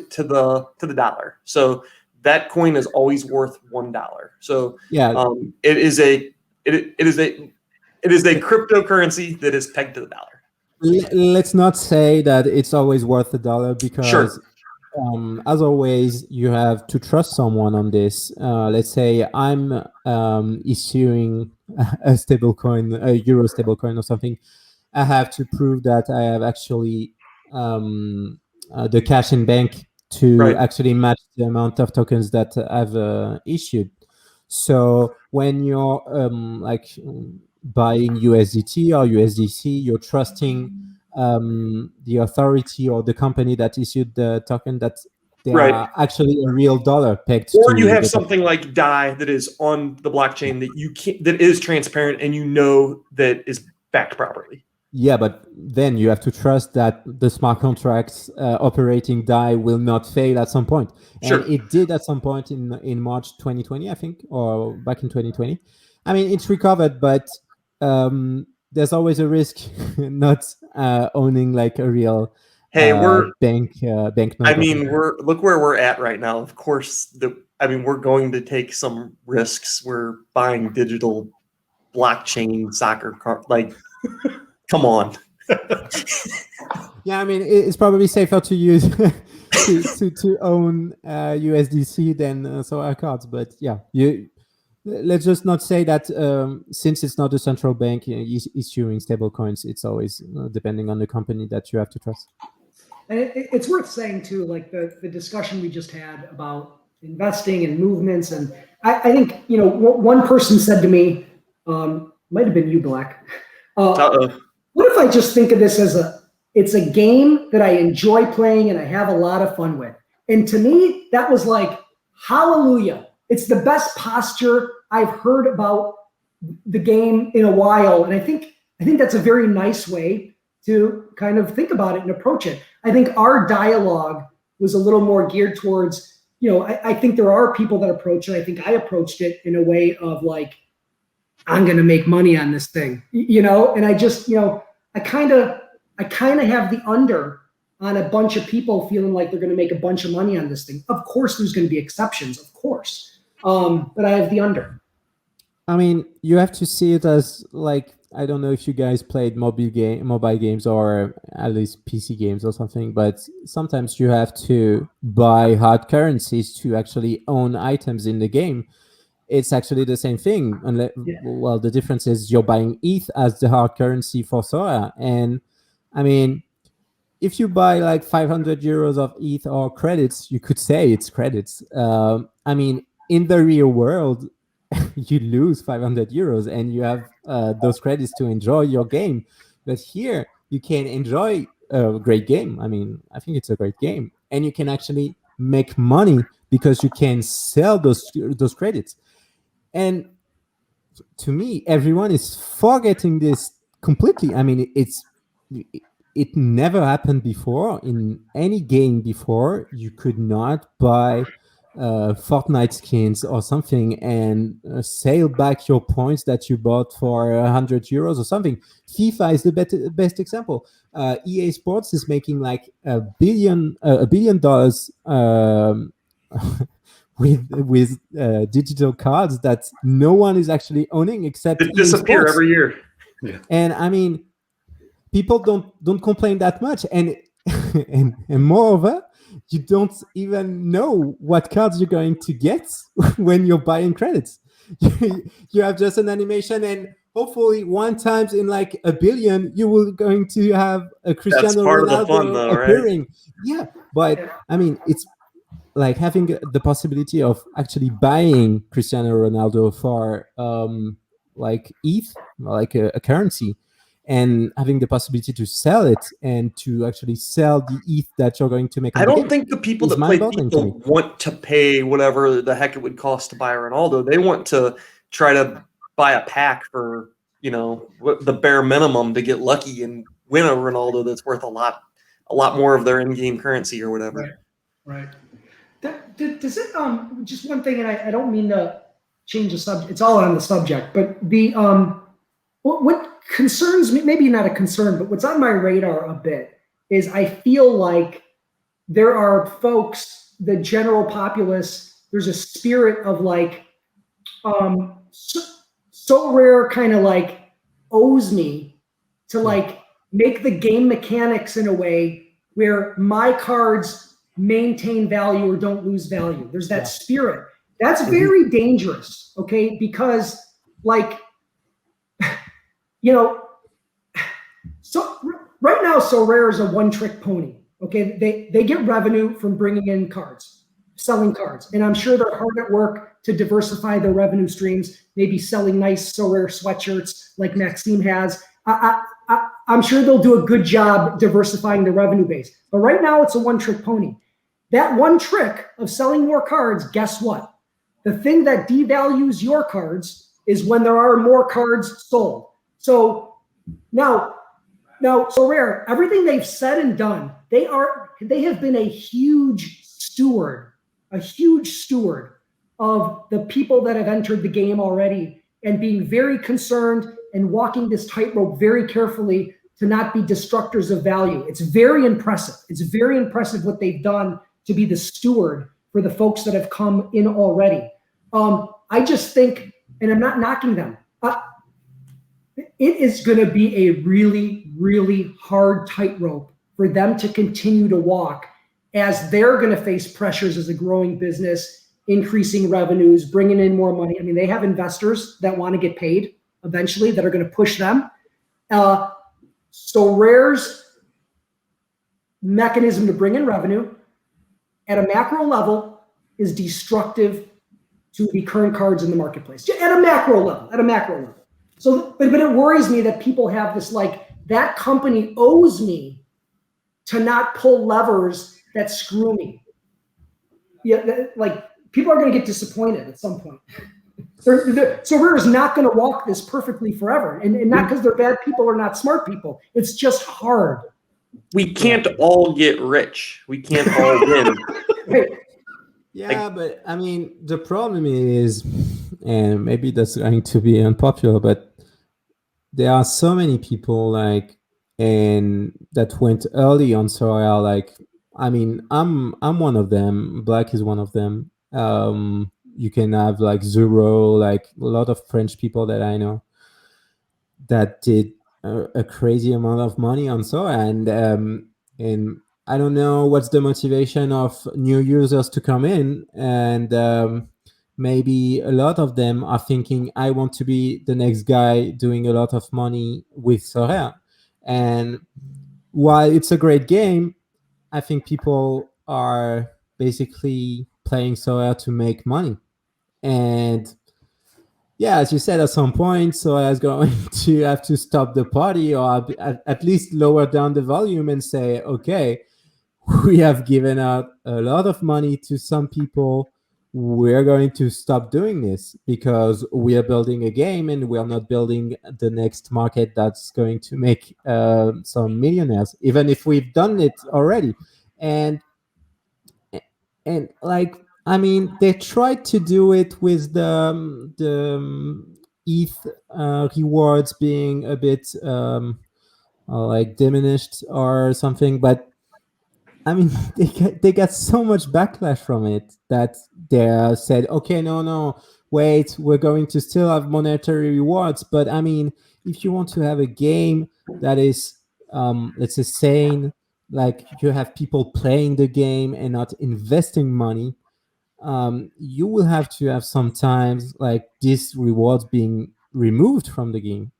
to the dollar. So that coin is always worth $1. So yeah, it is a cryptocurrency that is pegged to the dollar. Let's not say that it's always worth $1, because sure. As always, you have to trust someone on this. Let's say I'm issuing a stable coin, a euro stable coin or something. I have to prove that I have actually the cash in bank to actually match the amount of tokens that I've issued. So when you're buying USDT or USDC, you're trusting the authority or the company that issued the token that they are actually a real dollar pegged. Or you have something like DAI that is on the blockchain that is transparent and you know that is backed properly. Yeah, but then you have to trust that the smart contracts operating DAI will not fail at some point. And it did at some point in March 2020, I think, or back in 2020. I mean, it's recovered, but there's always a risk not owning like a real banknote. I mean, look where we're at right now. Of course, we're going to take some risks. We're buying digital blockchain soccer card. Like, come on. Yeah, I mean, it's probably safer to use to own USDC than Sorare cards. But yeah, let's just not say that since it's not a central bank issuing stablecoins, it's always depending on the company that you have to trust. And it's worth saying too, like the discussion we just had about investing and movements, and I think one person said to me, might have been you, Black. What if I just think of this as it's a game that I enjoy playing and I have a lot of fun with? And to me, that was like, hallelujah. It's the best posture I've heard about the game in a while. And I think that's a very nice way to kind of think about it and approach it. I think our dialogue was a little more geared towards, I think there are people that approach it. I think I approached it in a way of like, I'm going to make money on this thing, and I just, I kind of have the under on a bunch of people feeling like they're going to make a bunch of money on this thing. Of course, there's going to be exceptions, of course. But I have the under. I mean, you have to see it as like, I don't know if you guys played mobile games or at least PC games or something, but sometimes you have to buy hard currencies to actually own items in the game. It's actually the same thing. Well, the difference is you're buying ETH as the hard currency for Sorare. And I mean, if you buy like 500 euros of ETH or credits, you could say it's credits. I mean, in the real world, you lose 500 euros and you have those credits to enjoy your game. But here, you can enjoy a great game. I mean, I think it's a great game. And you can actually make money because you can sell those credits. And to me, everyone is forgetting this completely. I mean, it never happened before in any game before. You could not buy Fortnite skins or something and sell back your points that you bought for 100 euros or something. FIFA is the best example. EA Sports is making like $1 billion with digital cards that no one is actually owning except they disappear every year. Yeah. And I mean, people don't complain that much, and moreover, you don't even know what cards you're going to get when you're buying credits. You have just an animation, and hopefully one time in like a billion, you will going to have a Cristiano Ronaldo appearing. Right? Yeah, but I mean, it's like having the possibility of actually buying Cristiano Ronaldo for like ETH, like a currency, and having the possibility to sell it and to actually sell the ETH that you're going to make. I don't think the people that play FIFA want to pay whatever the heck it would cost to buy a Ronaldo. They want to try to buy a pack for, the bare minimum to get lucky and win a Ronaldo that's worth a lot more of their in-game currency or whatever. Right. Does it just one thing, and I don't mean to change the subject. It's all on the subject, but the what concerns me, maybe not a concern, but what's on my radar a bit is I feel like there are folks, the general populace, there's a spirit of like Sorare kind of like owes me to like make the game mechanics in a way where my cards maintain value or don't lose value. There's that spirit. That's very dangerous, okay? Because like, so right now, Sorare is a one-trick pony, okay? They get revenue from bringing in cards, selling cards. And I'm sure they're hard at work to diversify their revenue streams, maybe selling nice Sorare sweatshirts like Maxime has. I'm sure they'll do a good job diversifying the revenue base. But right now, it's a one-trick pony. That one trick of selling more cards, guess what? The thing that devalues your cards is when there are more cards sold. So now Sorare, everything they've said and done, they have been a huge steward of the people that have entered the game already. and being very concerned and walking this tightrope very carefully to not be destructors of value. It's very impressive. It's very impressive what they've done to be the steward for the folks that have come in already. I just think, and I'm not knocking them, it is going to be a really, really hard tightrope for them to continue to walk as they're going to face pressures as a growing business, increasing revenues, bringing in more money. I mean, they have investors that want to get paid eventually that are going to push them. Sorare's mechanism to bring in revenue at a macro level is destructive to the current cards in the marketplace at a macro level. So, but it worries me that people have this, like, that company owes me to not pull levers that screw me. Yeah, like, people are going to get disappointed at some point. Sorare is not going to walk this perfectly forever, and not because they're bad people or not smart people. It's just hard. We can't all get rich. We can't all win. Hey, yeah, but I mean, the problem is, and maybe that's going to be unpopular, but there are so many people that went early on Sorare. Like, I mean, I'm one of them. Black is one of them. You can have like Zero, like a lot of French people that I know that did a crazy amount of money on Sorare, and I don't know what's the motivation of new users to come in, and maybe a lot of them are thinking, I want to be the next guy doing a lot of money with Sorare. And while it's a great game, I think people are basically playing Sorare to make money. And yeah, as you said, at some point, Sorare is going to have to stop the party, or at least lower down the volume and say, okay, we have given out a lot of money to some people. We're going to stop doing this because we are building a game and we're not building the next market that's going to make some millionaires, even if we've done it already. And like, I mean, they tried to do it with the ETH rewards being a bit like diminished or something, but I mean, they got so much backlash from it that they said, okay, no, wait, we're going to still have monetary rewards. But I mean, if you want to have a game that is, let's say, sane, like you have people playing the game and not investing money, you will have to have sometimes like these rewards being removed from the game.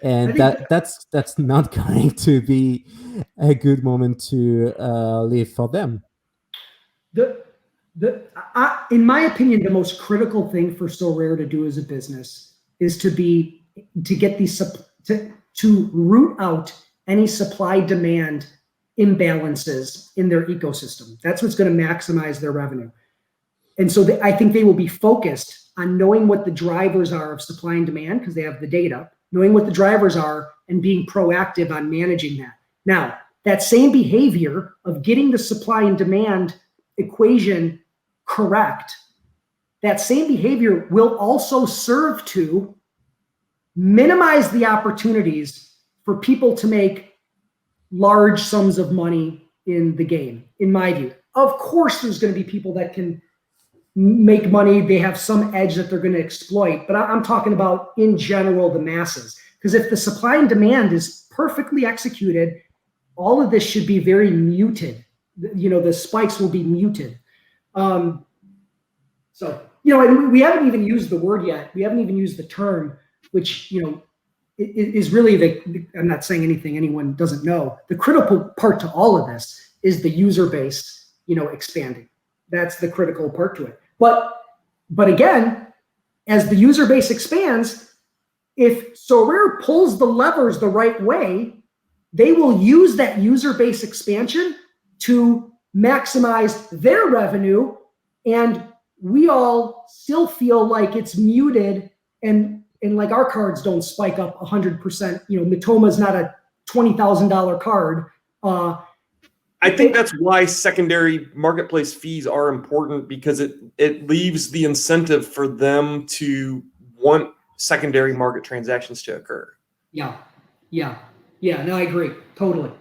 And that's not going to be a good moment to live for them. In my opinion, the most critical thing for Sorare to do as a business is to get these to root out any supply demand imbalances in their ecosystem. That's what's going to maximize their revenue. And so I think they will be focused on knowing what the drivers are of supply and demand, because they have the data, knowing what the drivers are and being proactive on managing that. Now, that same behavior of getting the supply and demand equation correct, that same behavior will also serve to minimize the opportunities for people to make large sums of money in the game, in my view. Of course, there's going to be people that can make money. They have some edge that they're going to exploit, but I'm talking about in general, the masses. Because if the supply and demand is perfectly executed, all of this should be very muted. You know, the spikes will be muted. So, you know, and we haven't even used the word yet. We haven't even used the term, which, you know, is really I'm not saying anything anyone doesn't know. The critical part to all of this is the user base, you know, expanding. That's the critical part to it. But again, as the user base expands, if Sorare pulls the levers the right way, they will use that user base expansion to maximize their revenue, and we all still feel like it's muted, and like our cards don't spike up 100%. You know, Mitoma's not a $20,000 card. I think that's why secondary marketplace fees are important, because it leaves the incentive for them to want secondary market transactions to occur. Yeah. No, I agree totally.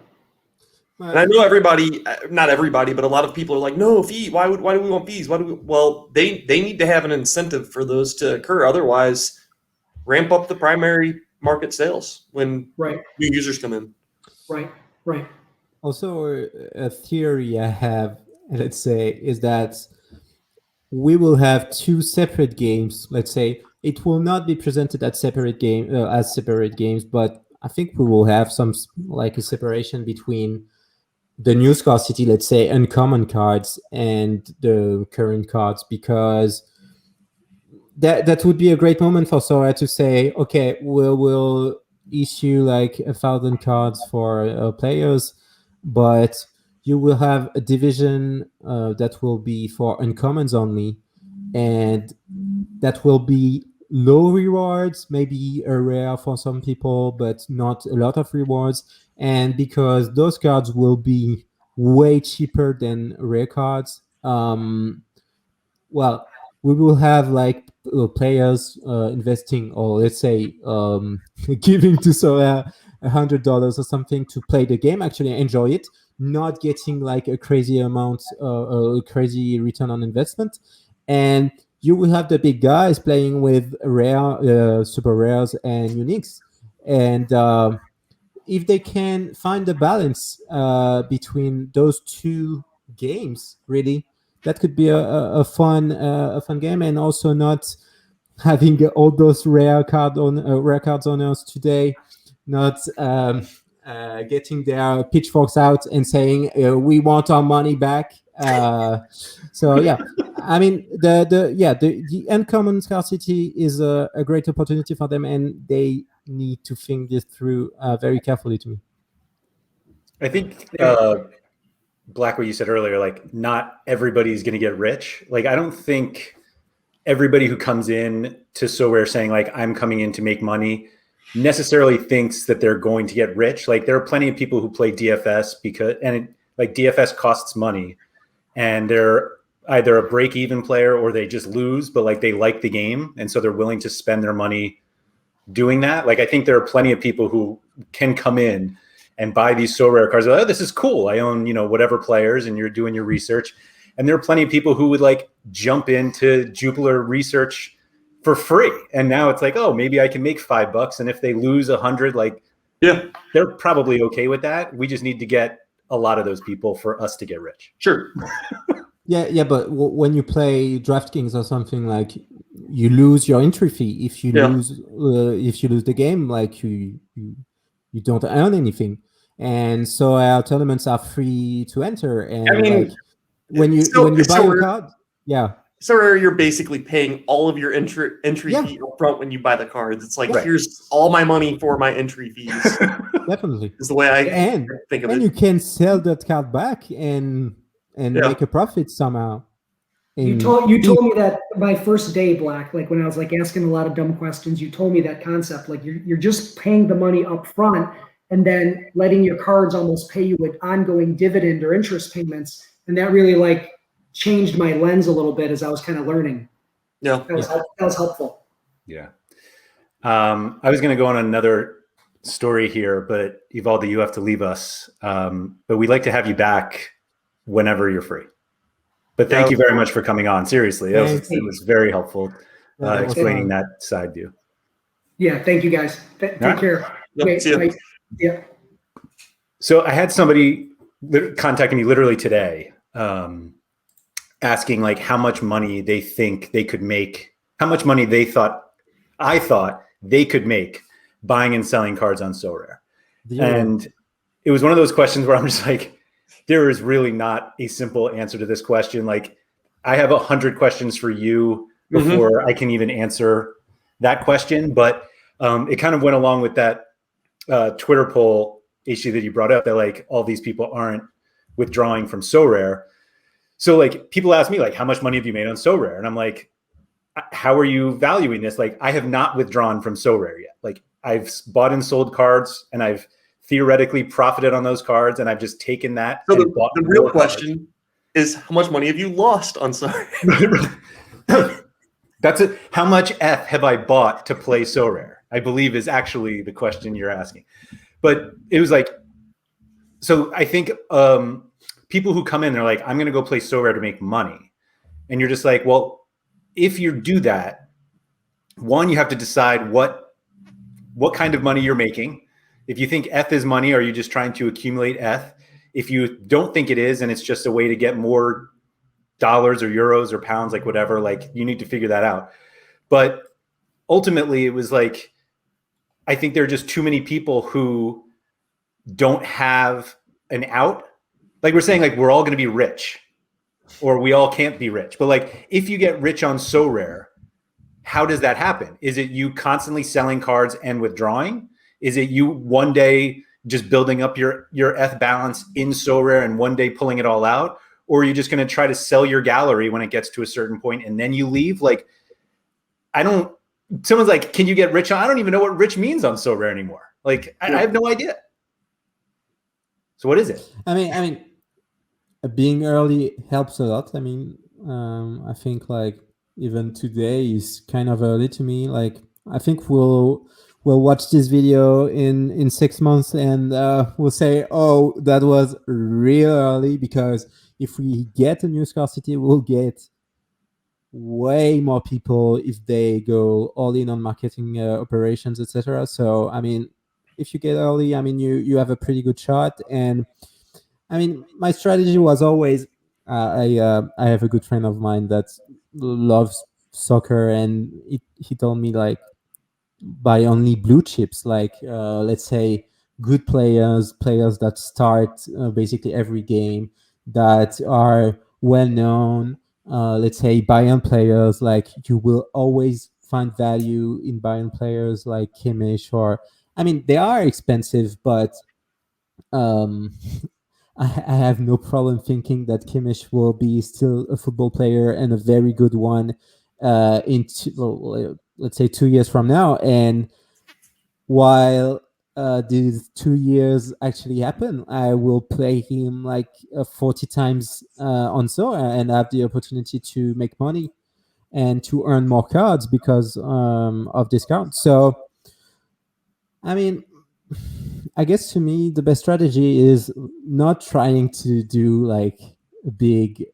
And I know everybody, not everybody, but a lot of people are like, no fee. Why do we want fees? Well, they need to have an incentive for those to occur. Otherwise, ramp up the primary market sales when new users come in. Right. Also, a theory I have, let's say, is that we will have two separate games. Let's say it will not be presented as separate games, but I think we will have some like a separation between the new scarcity, let's say, uncommon cards and the current cards, because that would be a great moment for Sorare to say, okay, we'll issue like 1,000 cards for players, but you will have a division that will be for uncommons only, and that will be low rewards, maybe a rare for some people, but not a lot of rewards. And because those cards will be way cheaper than rare cards, well, we will have like players investing, or let's say giving to Sorare $100 or something to play the game, actually enjoy it, not getting like a crazy amount, a crazy return on investment. And you will have the big guys playing with rare, super rares and uniques. And if they can find the balance between those two games, really, that could be a fun game, and also not having all those rare cards owners today not getting their pitchforks out and saying we want our money back. So yeah, I mean the uncommon scarcity is a great opportunity for them, and they need to think this through very carefully. To me, I think Black, what you said earlier, like not everybody's going to get rich. Like I don't think everybody who comes in to Sorare saying like I'm coming in to make money necessarily thinks that they're going to get rich. Like there are plenty of people who play DFS like DFS costs money, and they're either a break-even player or they just lose, but like they like the game, and so they're willing to spend their money doing that. Like I think there are plenty of people who can come in and buy these Sorare cards. Oh, this is cool. I own, whatever players, and you're doing your research. And there are plenty of people who would like jump into Jupiler research for free. And now it's like, oh, maybe I can make $5. And if they lose 100, like, yeah, they're probably okay with that. We just need to get a lot of those people for us to get rich. Sure. Yeah. But when you play DraftKings or something, like you lose your entry fee. If you lose the game, like you don't earn anything. And so our tournaments are free to enter. And I mean, like, when you buy a card, So you're basically paying all of your entry fee up front when you buy the cards. It's like, here's all my money for my entry fees. Definitely. Is the way I think of it. And you can sell that card back and make a profit somehow. You told me that my first day, Black, like when I was like asking a lot of dumb questions, you told me that concept. Like you're just paying the money up front and then letting your cards almost pay you with ongoing dividend or interest payments. And that really like changed my lens a little bit as I was kind of learning. Yeah. That was helpful. Yeah. I was going to go on another story here, but Ivaldo, you have to leave us. But we'd like to have you back whenever you're free. But thank you very much for coming on. Seriously, it was very helpful explaining that side view. Yeah, thank you guys. Take care. Yep, see you. Yeah. So I had somebody contacting me literally today, asking like how much money they think they could make, how much money I thought they could make buying and selling cards on Sorare. Yeah. And it was one of those questions where I'm just like, there is really not a simple answer to this question. Like I have 100 questions for you before I can even answer that question. But it kind of went along with that Twitter poll issue that you brought up, that like all these people aren't withdrawing from Sorare. So like people ask me like, how much money have you made on Sorare? And I'm like, how are you valuing this? Like I have not withdrawn from Sorare yet. Like I've bought and sold cards and I've theoretically profited on those cards, and I've just taken that. So the real question is, how much money have you lost on Sorare? That's it. How much F have I bought to play Sorare? I believe is actually the question you're asking. But it was like, so I think people who come in, they're like, I'm going to go play Sorare to make money. And you're just like, well, if you do that, one, you have to decide what kind of money you're making. If you think ETH is money, are you just trying to accumulate ETH? If you don't think it is, and it's just a way to get more dollars or euros or pounds, like whatever, like you need to figure that out. But ultimately it was like, I think there are just too many people who don't have an out. Like we're saying, like we're all going to be rich or we all can't be rich. But like, if you get rich on Sorare, how does that happen? Is it you constantly selling cards and withdrawing? Is it you one day just building up your ETH balance in Sorare and one day pulling it all out? Or are you just going to try to sell your gallery when it gets to a certain point and then you leave? Like, someone's like, can you get rich on? I don't even know what rich means on Sorare anymore. Like, I have no idea. So what is it? I mean, being early helps a lot. I mean, I think like even today is kind of early to me. Like, I think we'll watch this video in 6 months and we'll say, oh, that was real early, because if we get a new scarcity, we'll get way more people if they go all in on marketing operations, etc. So, I mean, if you get early, I mean, you have a pretty good shot. And I mean, my strategy was always, I have a good friend of mine that loves soccer, and he told me like, buy only blue chips, like let's say good players that start basically every game, that are well known. Let's say Bayern players, like you will always find value in Bayern players like Kimmich, or I mean they are expensive, but I have no problem thinking that Kimmich will be still a football player and a very good one let's say 2 years from now. And while these 2 years actually happen, I will play him like 40 times on Sora and have the opportunity to make money and to earn more cards because of discounts. So, I mean, I guess to me, the best strategy is not trying to do like a big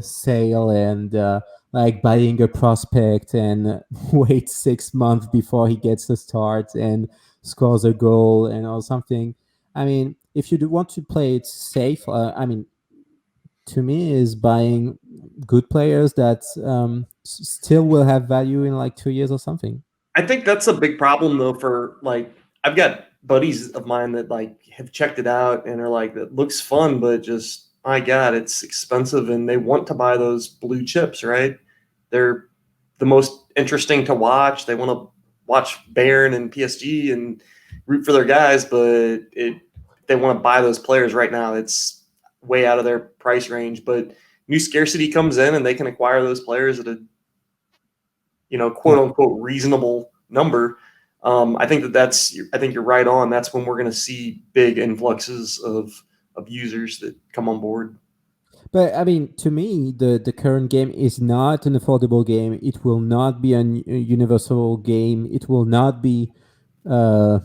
sale and like buying a prospect and wait 6 months before he gets a start and scores a goal and or something. I mean, if you do want to play it safe, I mean, to me, is buying good players that still will have value in like 2 years or something. I think that's a big problem though for like, I've got buddies of mine that like have checked it out and are like, that looks fun, but just, my God, it's expensive, and they want to buy those blue chips, right? They're the most interesting to watch. They want to watch Bayern and PSG and root for their guys, but they want to buy those players right now. It's way out of their price range, but new scarcity comes in and they can acquire those players at a, quote unquote reasonable number. I think I think you're right on. That's when we're going to see big influxes of users that come on board. But I mean, to me, the current game is not an affordable game. It will not be a universal game. It will not be a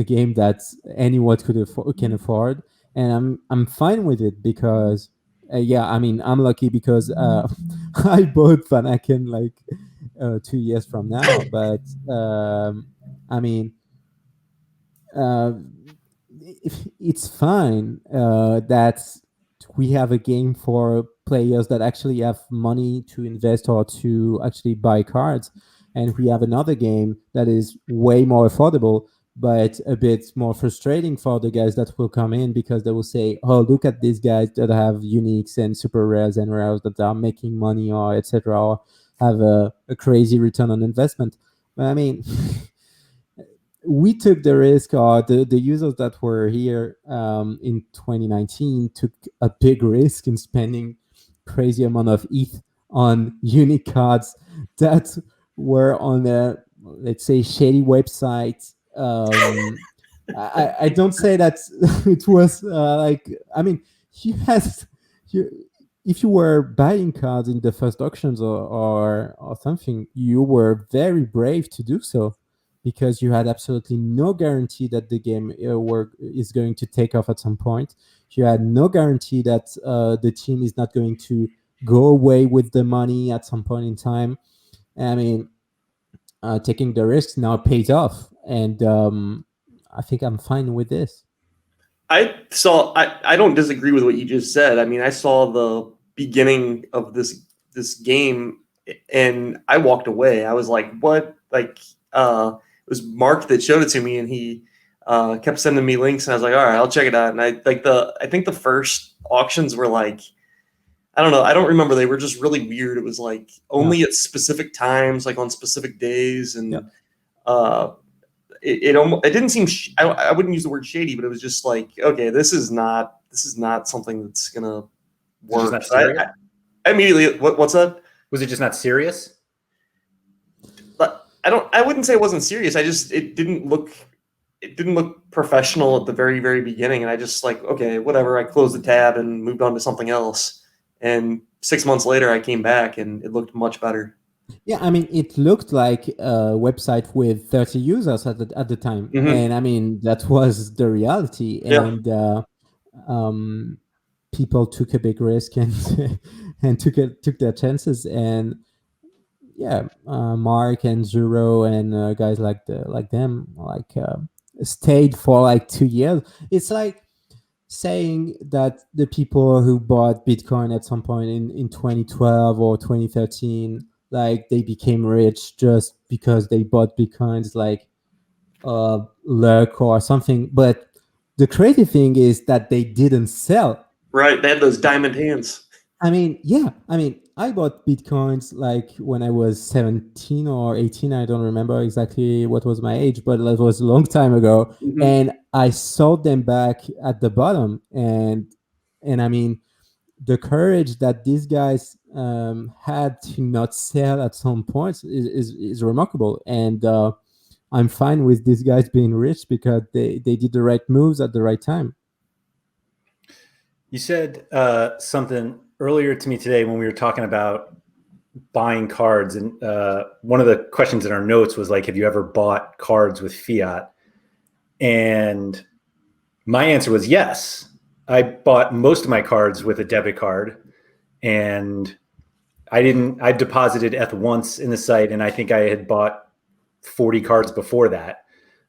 game that anyone can afford. And I'm fine with it because, I mean, I'm lucky because I bought Vanaken like 2 years from now. But I mean, it's fine that we have a game for players that actually have money to invest or to actually buy cards, and we have another game that is way more affordable but a bit more frustrating for the guys that will come in, because they will say, oh, look at these guys that have uniques and super rares and rares that are making money, or etc., or have a crazy return on investment. But I mean, we took the risk, or the users that were here in 2019 took a big risk in spending crazy amount of ETH on unique cards that were on a, let's say, shady website. I don't say that it was like, I mean, if you were buying cards in the first auctions or something, you were very brave to do so, because you had absolutely no guarantee that the game is going to take off at some point. You had no guarantee that the team is not going to go away with the money at some point in time. I mean, taking the risks now pays off, and I think I'm fine with this. I don't disagree with what you just said. I mean, I saw the beginning of this game and I walked away. I was like, what? Like, it was Mark that showed it to me, and he kept sending me links, and I was like, all right, I'll check it out. And I think the first auctions were like, I don't know, I don't remember. They were just really weird. It was like only at specific times, like on specific days, and it didn't seem. I wouldn't use the word shady, but it was just like, okay, this is not something that's gonna work. I immediately, what's that? Was it just not serious? But I wouldn't say it wasn't serious. It didn't look professional at the very, very beginning, and I just like, okay, whatever. I closed the tab and moved on to something else. And 6 months later, I came back and it looked much better. Yeah, I mean, it looked like a website with 30 users at the time, and I mean that was the reality. And people took a big risk and and took their chances. And Mark and Zero and guys like them stayed for like 2 years. It's like saying that the people who bought Bitcoin at some point in 2012 or 2013, like they became rich just because they bought Bitcoins, like luck or something. But the crazy thing is that they didn't sell. Right, they had those diamond hands. I mean, I bought Bitcoins like when I was 17 or 18. I don't remember exactly what was my age, but that was a long time ago. And I sold them back at the bottom. And I mean, the courage that these guys had to not sell at some point is remarkable. And I'm fine with these guys being rich because they did the right moves at the right time. You said something earlier to me today when we were talking about buying cards, and one of the questions in our notes was like, have you ever bought cards with fiat? And my answer was yes. I bought most of my cards with a debit card, and I deposited ETH once in the site, and I think I had bought 40 cards before that.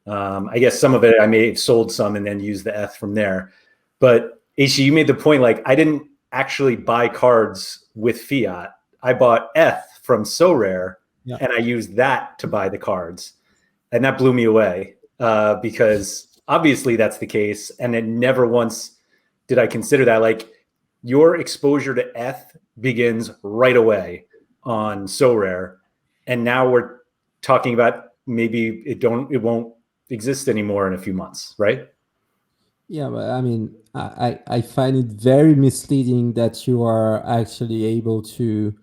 I guess some of it I may have sold some and then used the ETH from there. But Aishi, you made the point, like, I didn't actually buy cards with fiat. I bought ETH from Sorare, and I used that to buy the cards. And that blew me away because obviously that's the case. And it never once did I consider that. Like, your exposure to ETH begins right away on Sorare. And now we're talking about maybe it won't exist anymore in a few months, right? Yeah, but I mean, I find it very misleading that you are actually able to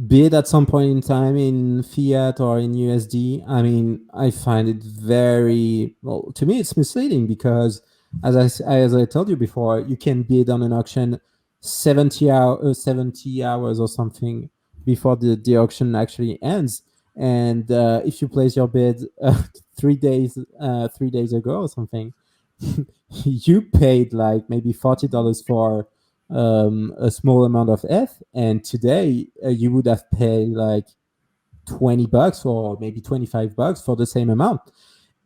bid at some point in time in fiat or in USD. I mean, I find it very, well, to me, it's misleading because as I told you before, you can bid on an auction 70 hours or something before the auction actually ends. And if you place your bid 3 days ago or something, you paid like maybe $40 for a small amount of ETH, and today you would have paid like $20 or maybe $25 for the same amount.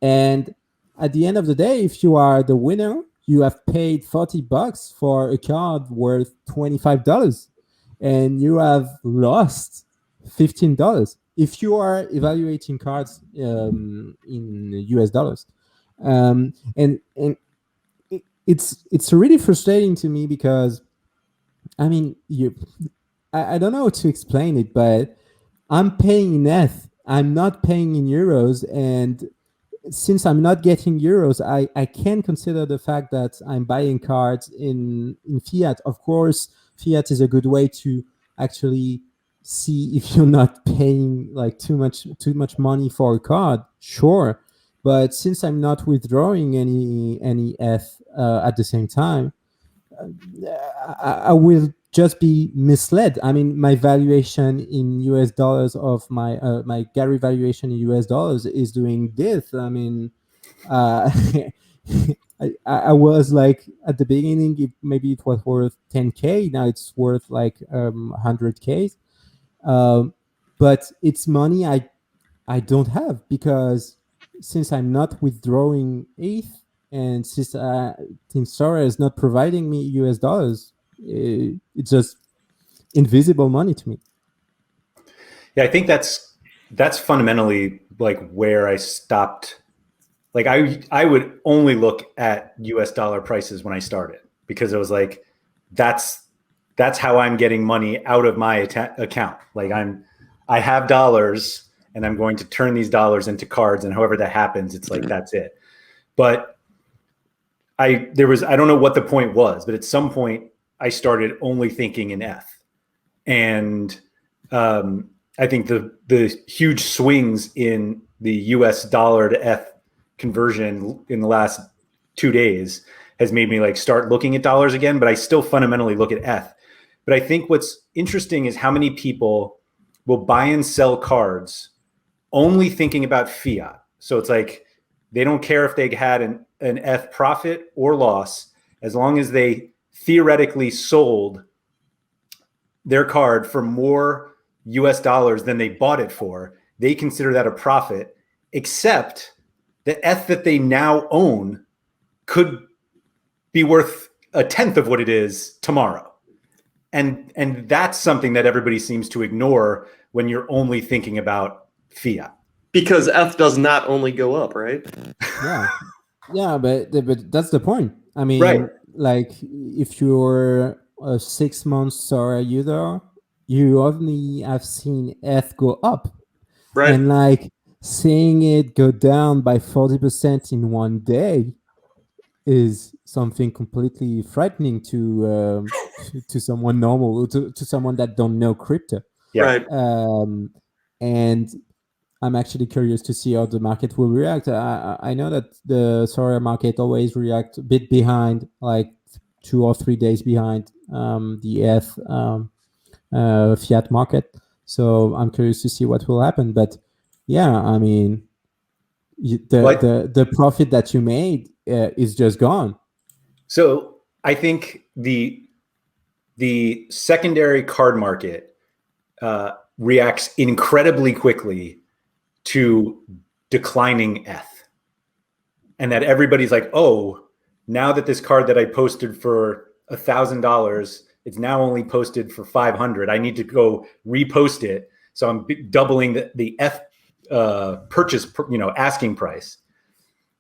And at the end of the day, if you are the winner, you have paid $40 for a card worth $25, and you have lost $15 if you are evaluating cards in US dollars. And it's really frustrating to me because, I mean, I don't know how to explain it, but I'm paying in ETH. I'm not paying in euros, and since I'm not getting euros, I can consider the fact that I'm buying cards in fiat. Of course, fiat is a good way to actually see if you're not paying like too much money for a card. Sure, but since I'm not withdrawing any ETH at the same time, I will just be misled. I mean, my valuation in US dollars of my Gary valuation in US dollars is doing this. I mean, I was like at the beginning, maybe it was worth 10K. Now it's worth like 100K. But it's money I don't have, because since I'm not withdrawing ETH, and since Sorare is not providing me US dollars, it's just invisible money to me. Yeah, I think that's fundamentally like where I stopped. Like I would only look at US dollar prices when I started, because it was like that's how I'm getting money out of my account. Like I have dollars and I'm going to turn these dollars into cards, and however that happens, it's like that's it. But I don't know what the point was, but at some point I started only thinking in ETH. And I think the huge swings in the US dollar to ETH conversion in the last 2 days has made me like start looking at dollars again, but I still fundamentally look at ETH. But I think what's interesting is how many people will buy and sell cards only thinking about fiat. So it's like they don't care if they had an ETH profit or loss, as long as they theoretically sold their card for more US dollars than they bought it for, they consider that a profit, except the ETH that they now own could be worth 1/10 of what it is tomorrow. And that's something that everybody seems to ignore when you're only thinking about fiat. Because ETH does not only go up, right? Yeah, but that's the point. I mean, right. Like if you're a 6 months Sorare user, you only have seen ETH go up, Right? And like seeing it go down by 40% in one day is something completely frightening to someone normal, to someone that don't know crypto. Yeah. Right. And I'm actually curious to see how the market will react. I know that the Sorare market always reacts a bit behind, like 2 or 3 days behind the ETH fiat market. So I'm curious to see what will happen. But yeah, I mean, the profit that you made is just gone. So I think the secondary card market reacts incredibly quickly to declining ETH, and that everybody's like, oh, now that this card that I posted for $1,000, it's now only posted for 500. I need to go repost it, so I'm doubling the ETH purchase, asking price.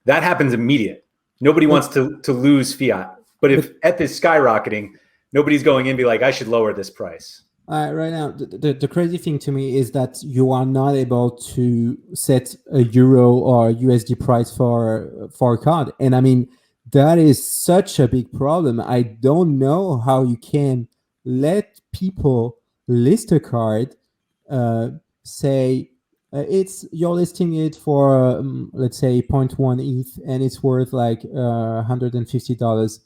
That happens immediate. Nobody wants to lose fiat, but if ETH is skyrocketing, nobody's going in and be like, I should lower this price. Right now, the crazy thing to me is that you are not able to set a euro or USD price for a card. And I mean, that is such a big problem. I don't know how you can let people list a card, say you're listing it for, let's say 0.1 ETH, and it's worth like $150.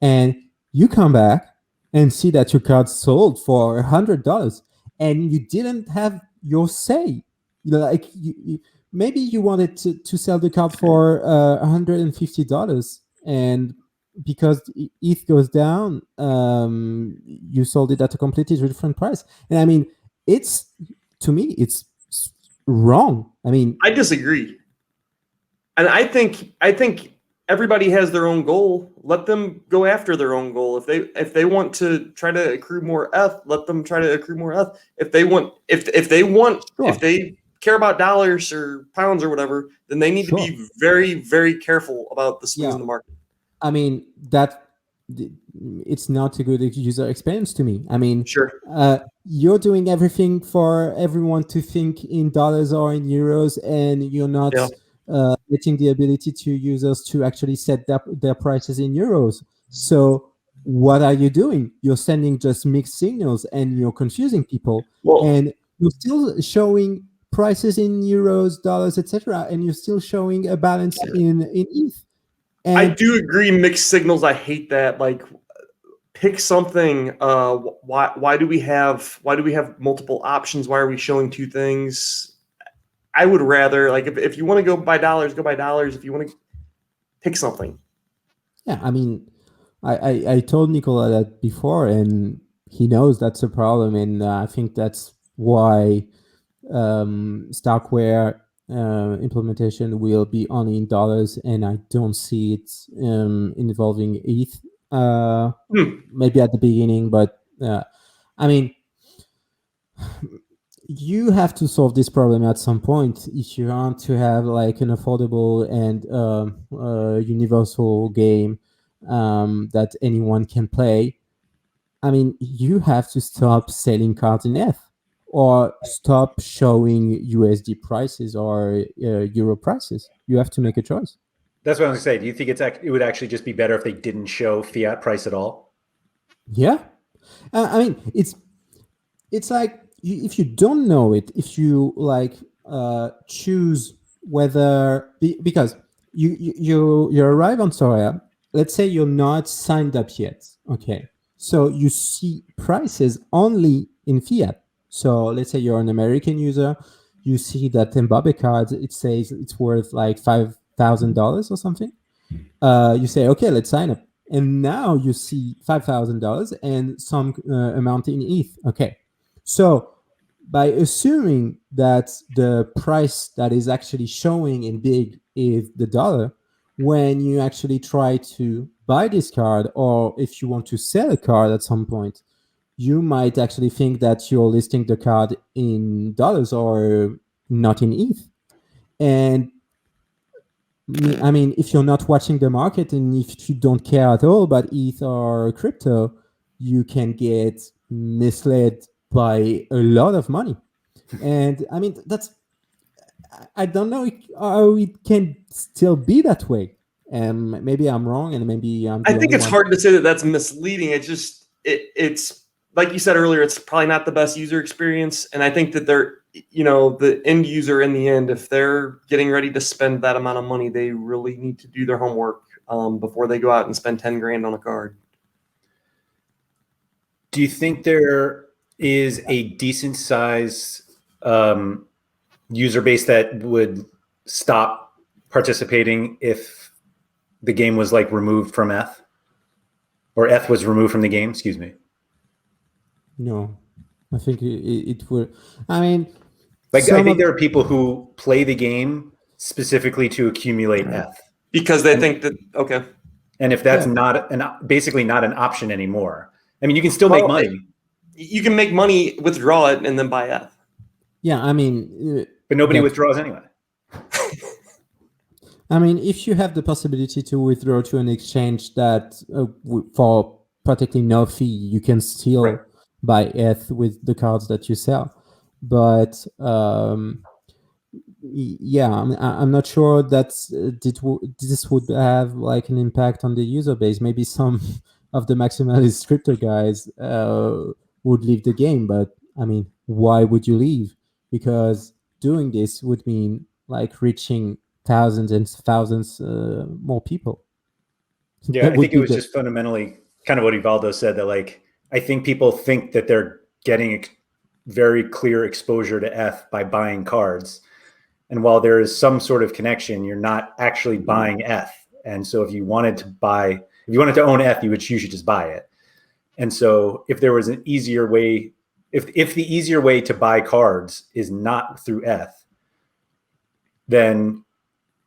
And you come back and see that your card sold for $100, and you didn't have your say. Like maybe you wanted to sell the card for $150, and because ETH goes down, you sold it at a completely different price. And I mean, to me, it's wrong. I mean, I disagree, and I think everybody has their own goal. Let them go after their own goal. If they want to try to accrue more ETH, let them try to accrue more ETH. If they care about dollars or pounds or whatever, then they need to be very, very careful about the swings in the market. I mean, it's not a good user experience to me. I mean, you're doing everything for everyone to think in dollars or in euros, and you're not getting the ability to users to actually set their prices in euros. So what are you doing? You're sending just mixed signals, and you're confusing people. And you're still showing prices in euros, dollars, etc., and you're still showing a balance in ETH. And I do agree, mixed signals. I hate that. Like pick something. Why do we have multiple options? Why are we showing two things? I would rather, like, if you want to go by dollars, go by dollars. If you want to pick something. Yeah, I mean, I told Nicola that before, and he knows that's a problem, and I think that's why Starkware implementation will be only in dollars, and I don't see it involving ETH. Maybe at the beginning, but I mean, you have to solve this problem at some point if you want to have like an affordable and universal game that anyone can play. I mean, you have to stop selling cards in ETH or stop showing USD prices or Euro prices. You have to make a choice. That's what I was going to say. Do you think it would actually just be better if they didn't show fiat price at all? Yeah. I mean, it's like, if you don't know it, if you like choose whether, because you arrive on Sorare, let's say you're not signed up yet, okay, so you see prices only in fiat. So let's say you're an American user, you see that Mbappe card, it says it's worth like $5,000 or something. You say, okay, let's sign up, and now you see $5,000 and some amount in ETH. Okay. So by assuming that the price that is actually showing in big is the dollar, when you actually try to buy this card, or if you want to sell a card at some point, you might actually think that you're listing the card in dollars or not in ETH. And I mean, if you're not watching the market and if you don't care at all about ETH or crypto, you can get misled by a lot of money. And I mean, I don't know how it can still be that way. And maybe I'm wrong, and maybe I'm I think it's hard to say that that's misleading. It's like you said earlier, it's probably not the best user experience. And I think that the end user in the end, if they're getting ready to spend that amount of money, they really need to do their homework before they go out and spend 10 grand on a card. Do you think there is a decent size user base that would stop participating if the game was like removed from ETH, or ETH was removed from the game? Excuse me. No, I think it would. I mean, like, I think there are people who play the game specifically to accumulate ETH because they think that, okay. And if that's basically not an option anymore, I mean, you can still make money. You can make money, withdraw it, and then buy ETH. Yeah, I mean, but nobody withdraws anyway. I mean, if you have the possibility to withdraw to an exchange that for practically no fee, you can still buy ETH with the cards that you sell. But yeah, I'm not sure that this would have like an impact on the user base. Maybe some of the maximalist crypto guys would leave the game, but I mean, why would you leave? Because doing this would mean like reaching thousands and thousands more people. Yeah, I think it was just fundamentally kind of what Ivaldo said, that like, I think people think that they're getting very clear exposure to ETH by buying cards. And while there is some sort of connection, you're not actually buying ETH. And so if you wanted to own ETH, you should just buy it. And so if there was an easier way, if the easier way to buy cards is not through ETH, then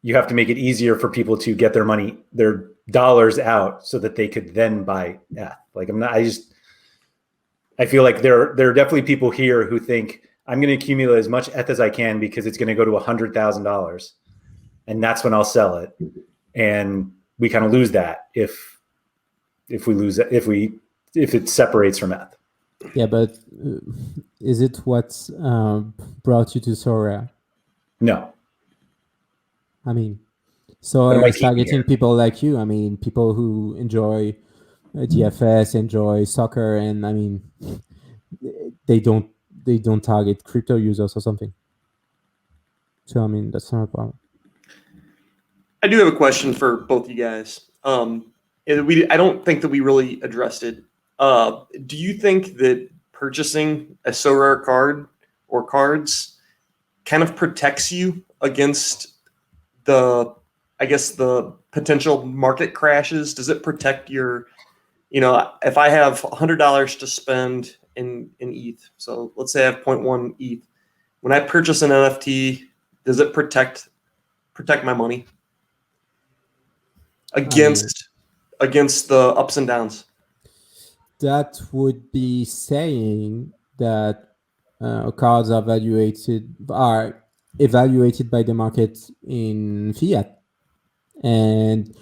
you have to make it easier for people to get their dollars out so that they could then buy ETH. Like, I feel like there are definitely people here who think I'm going to accumulate as much ETH as I can because it's going to go to $100,000, and that's when I'll sell it. And we kind of lose that if it separates from ETH. Yeah, but is it what brought you to Sorare? No. I mean, Sorare is targeting people like you. I mean, people who enjoy DFS, enjoy soccer, and I mean, they don't target crypto users or something. So I mean, that's not a problem. I do have a question for both you guys. I don't think that we really addressed it Do you think that purchasing a Sorare card or cards kind of protects you against the potential market crashes? Does it protect your, if I have $100 to spend in ETH, so let's say I have 0.1 ETH, when I purchase an NFT, does it protect my money against the ups and downs? That would be saying that cards are evaluated by the market in fiat, and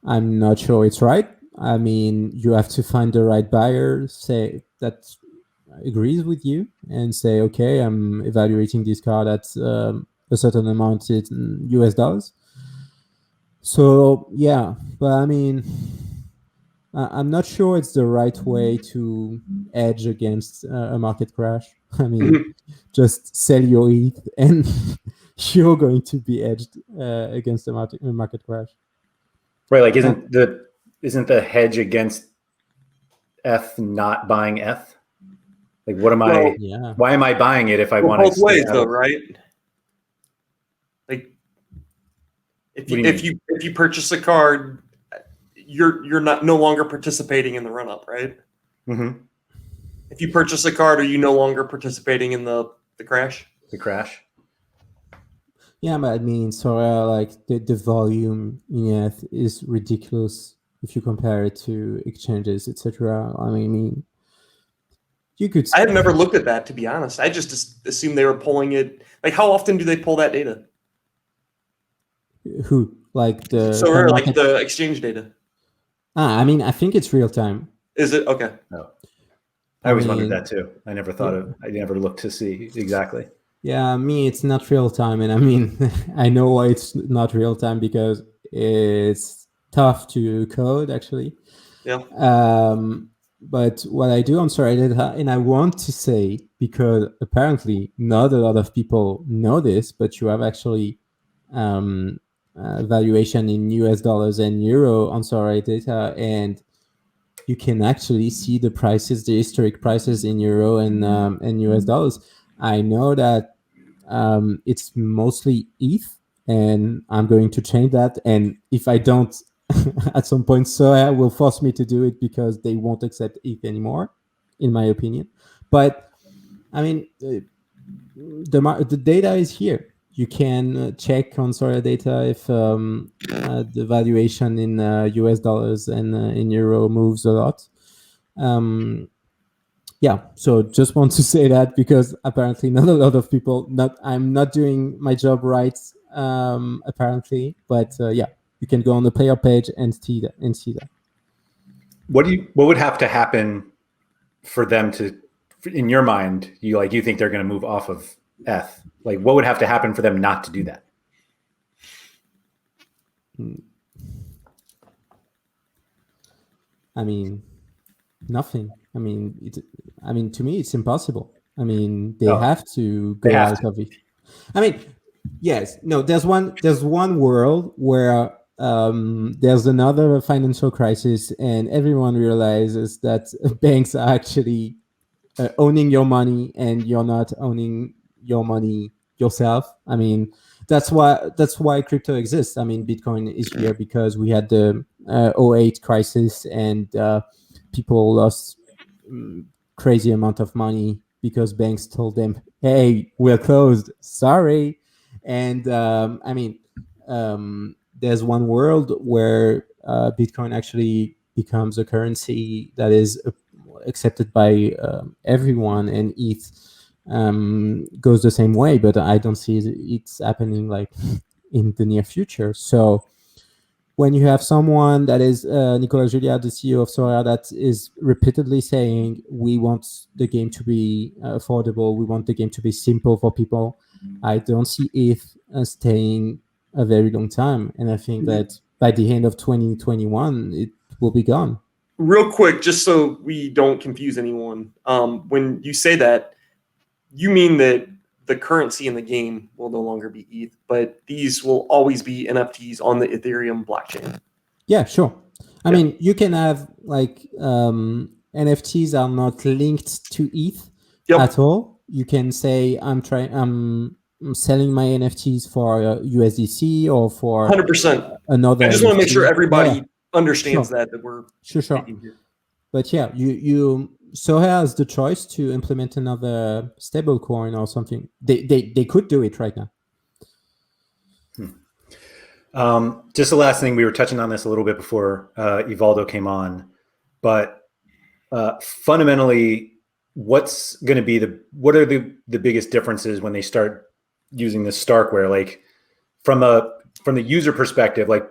I'm not sure it's right. I mean, you have to find the right buyer, say that agrees with you, and say, okay, I'm evaluating this card at a certain amount in US dollars. So yeah, but I mean, I'm not sure it's the right way to hedge against a market crash. I mean, just sell your ETH and you're going to be hedged against a market crash. Right, like isn't the hedge against ETH not buying ETH? Like, what am I? Yeah. Why am I buying it if I want to? Both ways, though, right? Like, if you purchase a card, you're no longer participating in the run up, right? Mm-hmm. If you purchase a card, are you no longer participating in the crash? The crash. Yeah, but I mean, Sorare, like the volume in ETH is ridiculous if you compare it to exchanges, etc. I mean, you could. I have never looked at that, to be honest. I just assumed they were pulling it. Like, how often do they pull that data? Who? Like the Sorare, like the exchange data. I mean, I think it's real time. Is it? Okay. No. I always wondered that too. I never I never looked to see exactly. Yeah, me, it's not real time. And I mean, I know why it's not real time, because it's tough to code, actually. Yeah. But what I do on Sorare, and I want to say, because apparently not a lot of people know this, but you have actually valuation in US dollars and euro on Sorare data, and you can actually see the prices, the historic prices in euro and US dollars. I know that it's mostly ETH, and I'm going to change that. And if I don't, at some point, Sorare will force me to do it, because they won't accept ETH anymore, in my opinion. But I mean, the data is here. You can check on Sorare data if the valuation in US dollars and in euro moves a lot. Yeah, so just want to say that, because apparently not a lot of people. I'm not doing my job right, apparently. But yeah, you can go on the player page and see that. What would have to happen for them to, in your mind, you think they're going to move off of ETH? Like, what would have to happen for them not to do that? I mean, nothing. I mean, to me, it's impossible. I mean, they have to go out of it. I mean, yes, no. There's one world where there's another financial crisis, and everyone realizes that banks are actually owning your money, and you're not owning your money yourself. I mean, that's why crypto exists. I mean, Bitcoin is here because we had the 08 crisis, and people lost crazy amount of money because banks told them, "Hey, we're closed. Sorry." And I mean, there's one world where Bitcoin actually becomes a currency that is accepted by everyone, and ETH goes the same way. But I don't see it's happening like in the near future. So when you have someone that is Nicolas Julia, the CEO of Sorare, that is repeatedly saying, we want the game to be affordable, we want the game to be simple for people, I don't see ETH staying a very long time. And I think that by the end of 2021, it will be gone. Real quick, just so we don't confuse anyone, when you say that, you mean that the currency in the game will no longer be ETH, but these will always be NFTs on the Ethereum blockchain. Yeah, sure. I mean, you can have like a NFTs are not linked to ETH Yep. at all. You can say I'm selling my NFTs for USDC or for 100%. another. I just want to make sure NFT. everybody Yeah. understands Sure. that we're Sure. speaking here. But yeah, you Sorare has the choice to implement another stablecoin or something. They could do it right now. Just the last thing, we were touching on this a little bit before Ivaldo came on, but fundamentally, what's going to be what are the biggest differences when they start using this Starkware? Like from the user perspective, like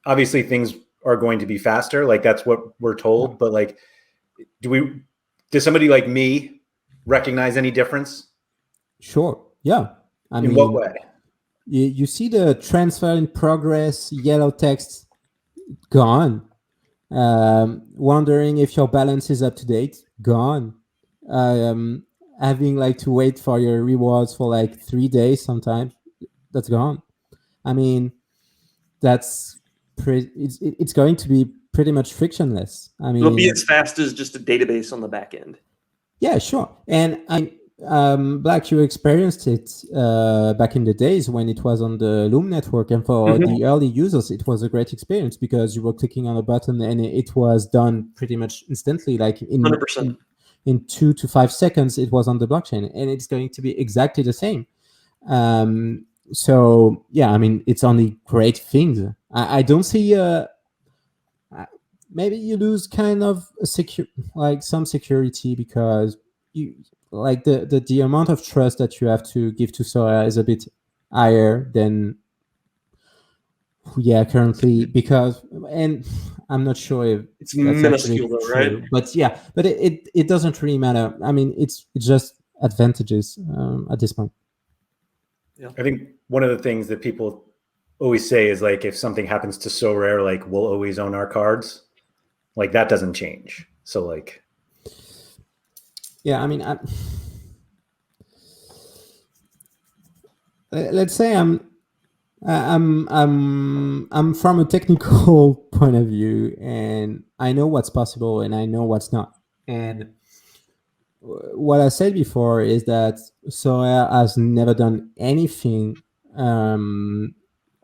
obviously things are going to be faster, like that's what we're told, but like does somebody like me recognize any difference? Sure. Yeah. In what way? You see the transfer in progress, yellow text gone. Wondering if your balance is up to date, gone. Having like to wait for your rewards for like 3 days sometimes, that's gone. I mean, it's going to be pretty much frictionless. I mean, It'll be as fast as just a database on the back end. Yeah, sure. And Black, you experienced it back in the days when it was on the Loom network, and for the early users, it was a great experience because you were clicking on a button and it was done pretty much instantly, like in 100%. In 2 to 5 seconds, it was on the blockchain, and it's going to be exactly the same. So yeah, I mean, it's only great things. I don't see maybe you lose kind of some security because you like the amount of trust that you have to give to Sorare is a bit higher than currently, because, and I'm not sure if it's minuscule though, right? But yeah, but it doesn't really matter. I mean, it's just advantages at this point. Yeah. I think one of the things that people always say is like, if something happens to Sorare, like we'll always own our cards. Like that doesn't change. So like, yeah, I mean, let's say I'm from a technical point of view, and I know what's possible and I know what's not. And what I said before is that Sorare has never done anything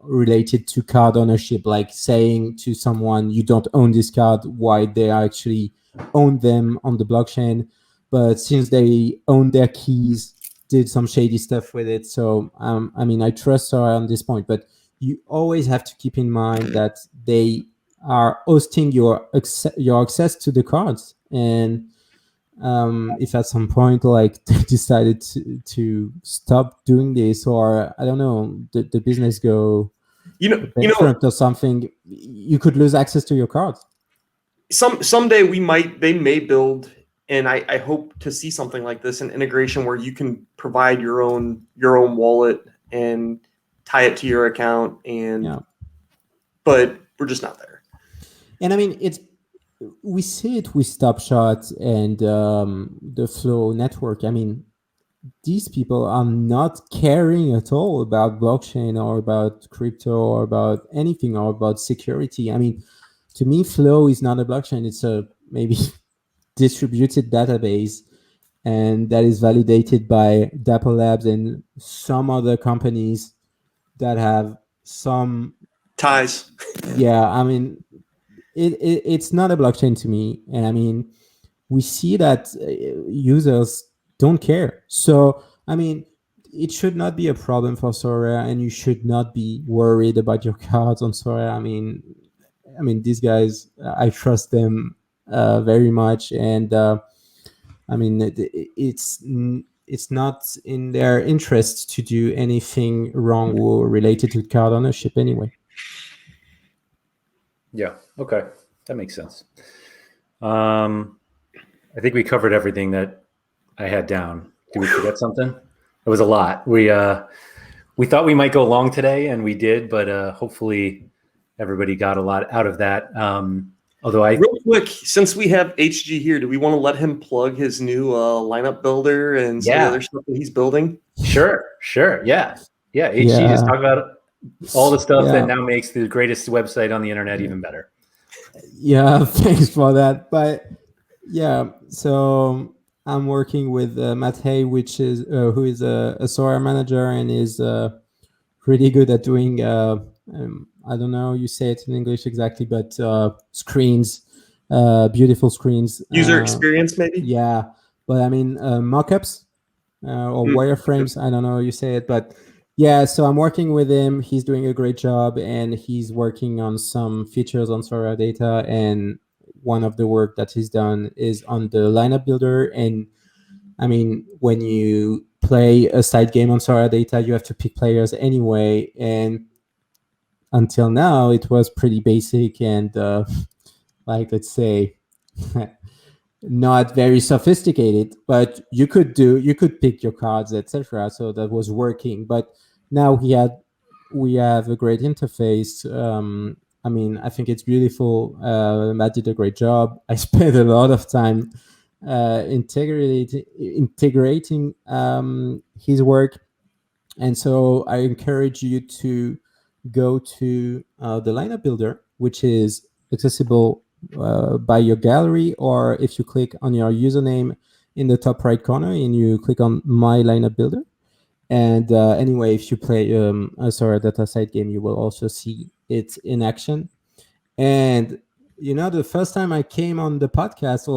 related to card ownership, like saying to someone, you don't own this card, why they actually own them on the blockchain. But since they own their keys, did some shady stuff with it. So, I mean, I trust Sorare on this point, but you always have to keep in mind that they are hosting your access to the cards. And if at some point, like, they decided to stop doing this, or I don't know, the business go bankrupt or something, you could lose access to your cards. Someday they may build, and I hope to see something like this, an integration where you can provide your own wallet and tie it to your account, but we're just not there. And I mean, we see it with StopShot and the Flow network. I mean, these people are not caring at all about blockchain or about crypto or about anything or about security. I mean, to me, Flow is not a blockchain. It's a maybe distributed database, and that is validated by Dapper Labs and some other companies that have some ties. Yeah, I mean, it's not a blockchain to me. And I mean, we see that users don't care. So, I mean, it should not be a problem for Sorare, and you should not be worried about your cards on Sorare. I mean, these guys, I trust them very much. And I mean, it's not in their interest to do anything wrong or related to card ownership anyway. Yeah. Okay. That makes sense. I think we covered everything that I had down. Did we forget something? It was a lot. We thought we might go long today, and we did, but hopefully everybody got a lot out of that. Real quick, since we have HG here, do we want to let him plug his new lineup builder and some of the other stuff that he's building? Sure. Yeah. HG, just talk about all the stuff that now makes the greatest website on the internet even better. Yeah, thanks for that. But Yeah, so I'm working with Matt Hay, which is who is a Sorare manager and is pretty good at doing. I don't know, you say it in English exactly, but screens, beautiful screens. User experience, maybe. Yeah, but I mean mockups or wireframes. I don't know how you say it, but yeah. So I'm working with him. He's doing a great job, and he's working on some features on Sorare data. And one of the work that he's done is on the lineup builder. And I mean, when you play a side game on Sorare data, you have to pick players anyway. And until now, it was pretty basic and like, let's say, not very sophisticated, but you could pick your cards, etc. So that was working. But now we have a great interface. I mean, I think it's beautiful. Matt did a great job. I spent a lot of time integrating his work, and so I encourage you to go to the lineup builder, which is accessible by your gallery, or if you click on your username in the top right corner and you click on my lineup builder. And anyway, if you play a Sorare data side game, you will also see it in action. And the first time I came on the podcast,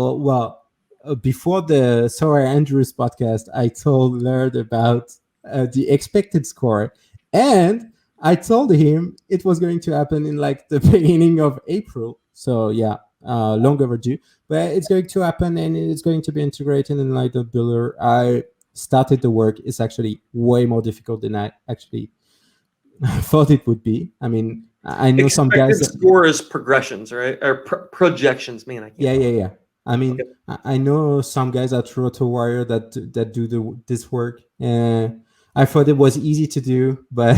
before the SorareAndrews podcast, I told Laird about the expected score, and I told him it was going to happen in like the beginning of April. So yeah, long overdue, but it's going to happen, and it's going to be integrated in Lineup Builder. I started the work. It's actually way more difficult than I actually thought it would be. I mean, I know some guys. Score is progressions, right? Or projections, man. I can't Yeah. I mean, okay. I know some guys at RotoWire that do this work. I thought it was easy to do, but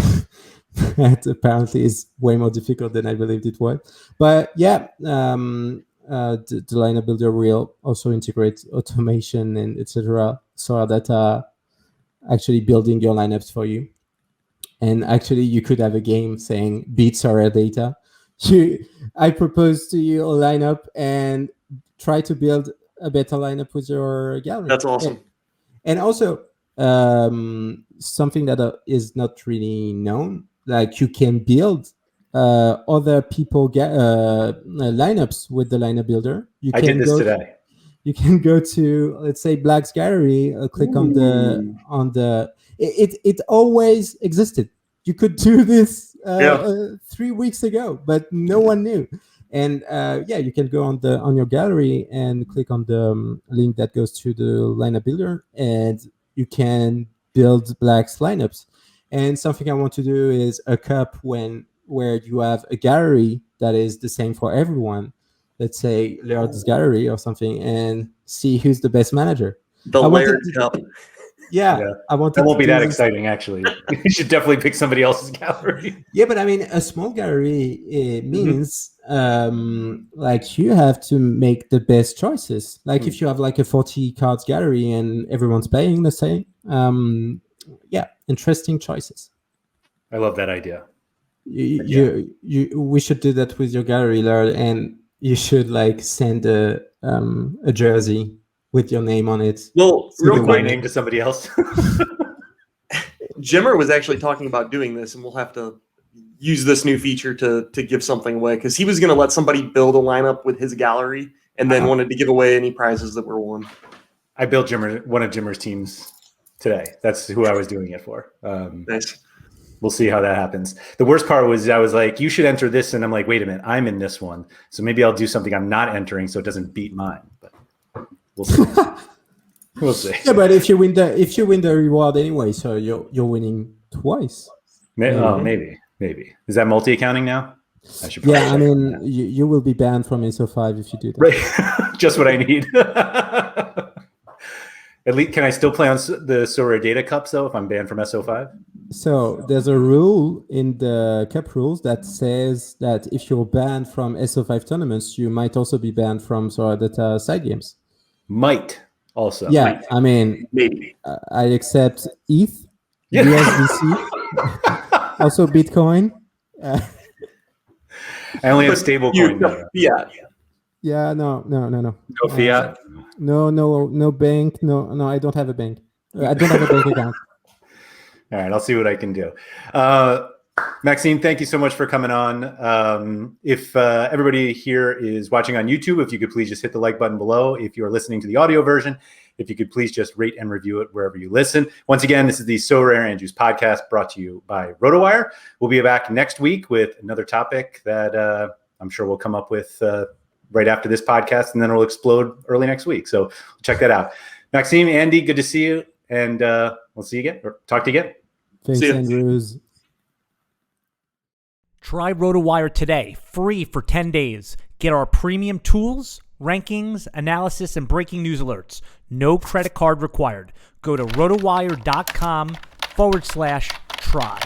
it apparently is way more difficult than I believed it was. But yeah, the lineup builder will also integrate automation and etc. So that actually building your lineups for you. And actually, you could have a game saying beat Sorare data. I propose to you a lineup and try to build a better lineup with your gallery. That's awesome. And also, something that is not really known, like you can build other people lineups with the lineup builder. I did this today. You can go to, let's say, Black's gallery, click on the. It always existed. You could do this 3 weeks ago, but no one knew. And you can go on your gallery and click on the link that goes to the lineup builder, and you can build Black's lineups. And something I want to do is a cup where you have a gallery that is the same for everyone. Let's say Laird's gallery or something, and see who's the best manager. The Laird Cup. Yeah, I want. That won't be that exciting, actually. You should definitely pick somebody else's gallery. Yeah, but I mean, a small gallery means like you have to make the best choices. Like if you have like a 40 cards gallery and everyone's playing the same, interesting choices. I love that idea. We should do that with your gallery, Laird, and you should like send a jersey with your name on it. Well, real quick, my name to somebody else. Jimmer was actually talking about doing this, and we'll have to use this new feature to give something away, because he was going to let somebody build a lineup with his gallery and then wanted to give away any prizes that were won. I built one of Jimmer's teams today. That's who I was doing it for. Nice. We'll see how that happens. The worst part was I was like, you should enter this. And I'm like, wait a minute, I'm in this one. So maybe I'll do something I'm not entering so it doesn't beat mine. But we'll see. We'll see. Yeah, but if you win the reward anyway, so you're winning twice. Maybe. Is that multi-accounting now? I should. Yeah, I mean, you will be banned from SO5 if you do that. Right, just what I need. At least, can I still play on the Sorare Data Cups though if I'm banned from SO5? So there's a rule in the cup rules that says that if you're banned from SO5 tournaments, you might also be banned from Sorare Data side games. Might also. Yeah, I mean, maybe. I accept ETH, USDC, also Bitcoin. I only have stablecoin. Yeah. Yeah, no. No fiat. No bank. No, I don't have a bank. I don't have a bank account. All right, I'll see what I can do. Maxime, thank you so much for coming on. If everybody here is watching on YouTube, if you could please just hit the like button below. If you're listening to the audio version, if you could please just rate and review it wherever you listen. Once again, this is the SorareAndrews podcast brought to you by RotoWire. We'll be back next week with another topic that I'm sure we'll come up with right after this podcast, and then it'll explode early next week. So check that out. Maxime, Andy, good to see you. And we'll see you again, or talk to you again. Thanks, Andrews. Try RotoWire today, free for 10 days. Get our premium tools, rankings, analysis, and breaking news alerts. No credit card required. Go to rotowire.com/try.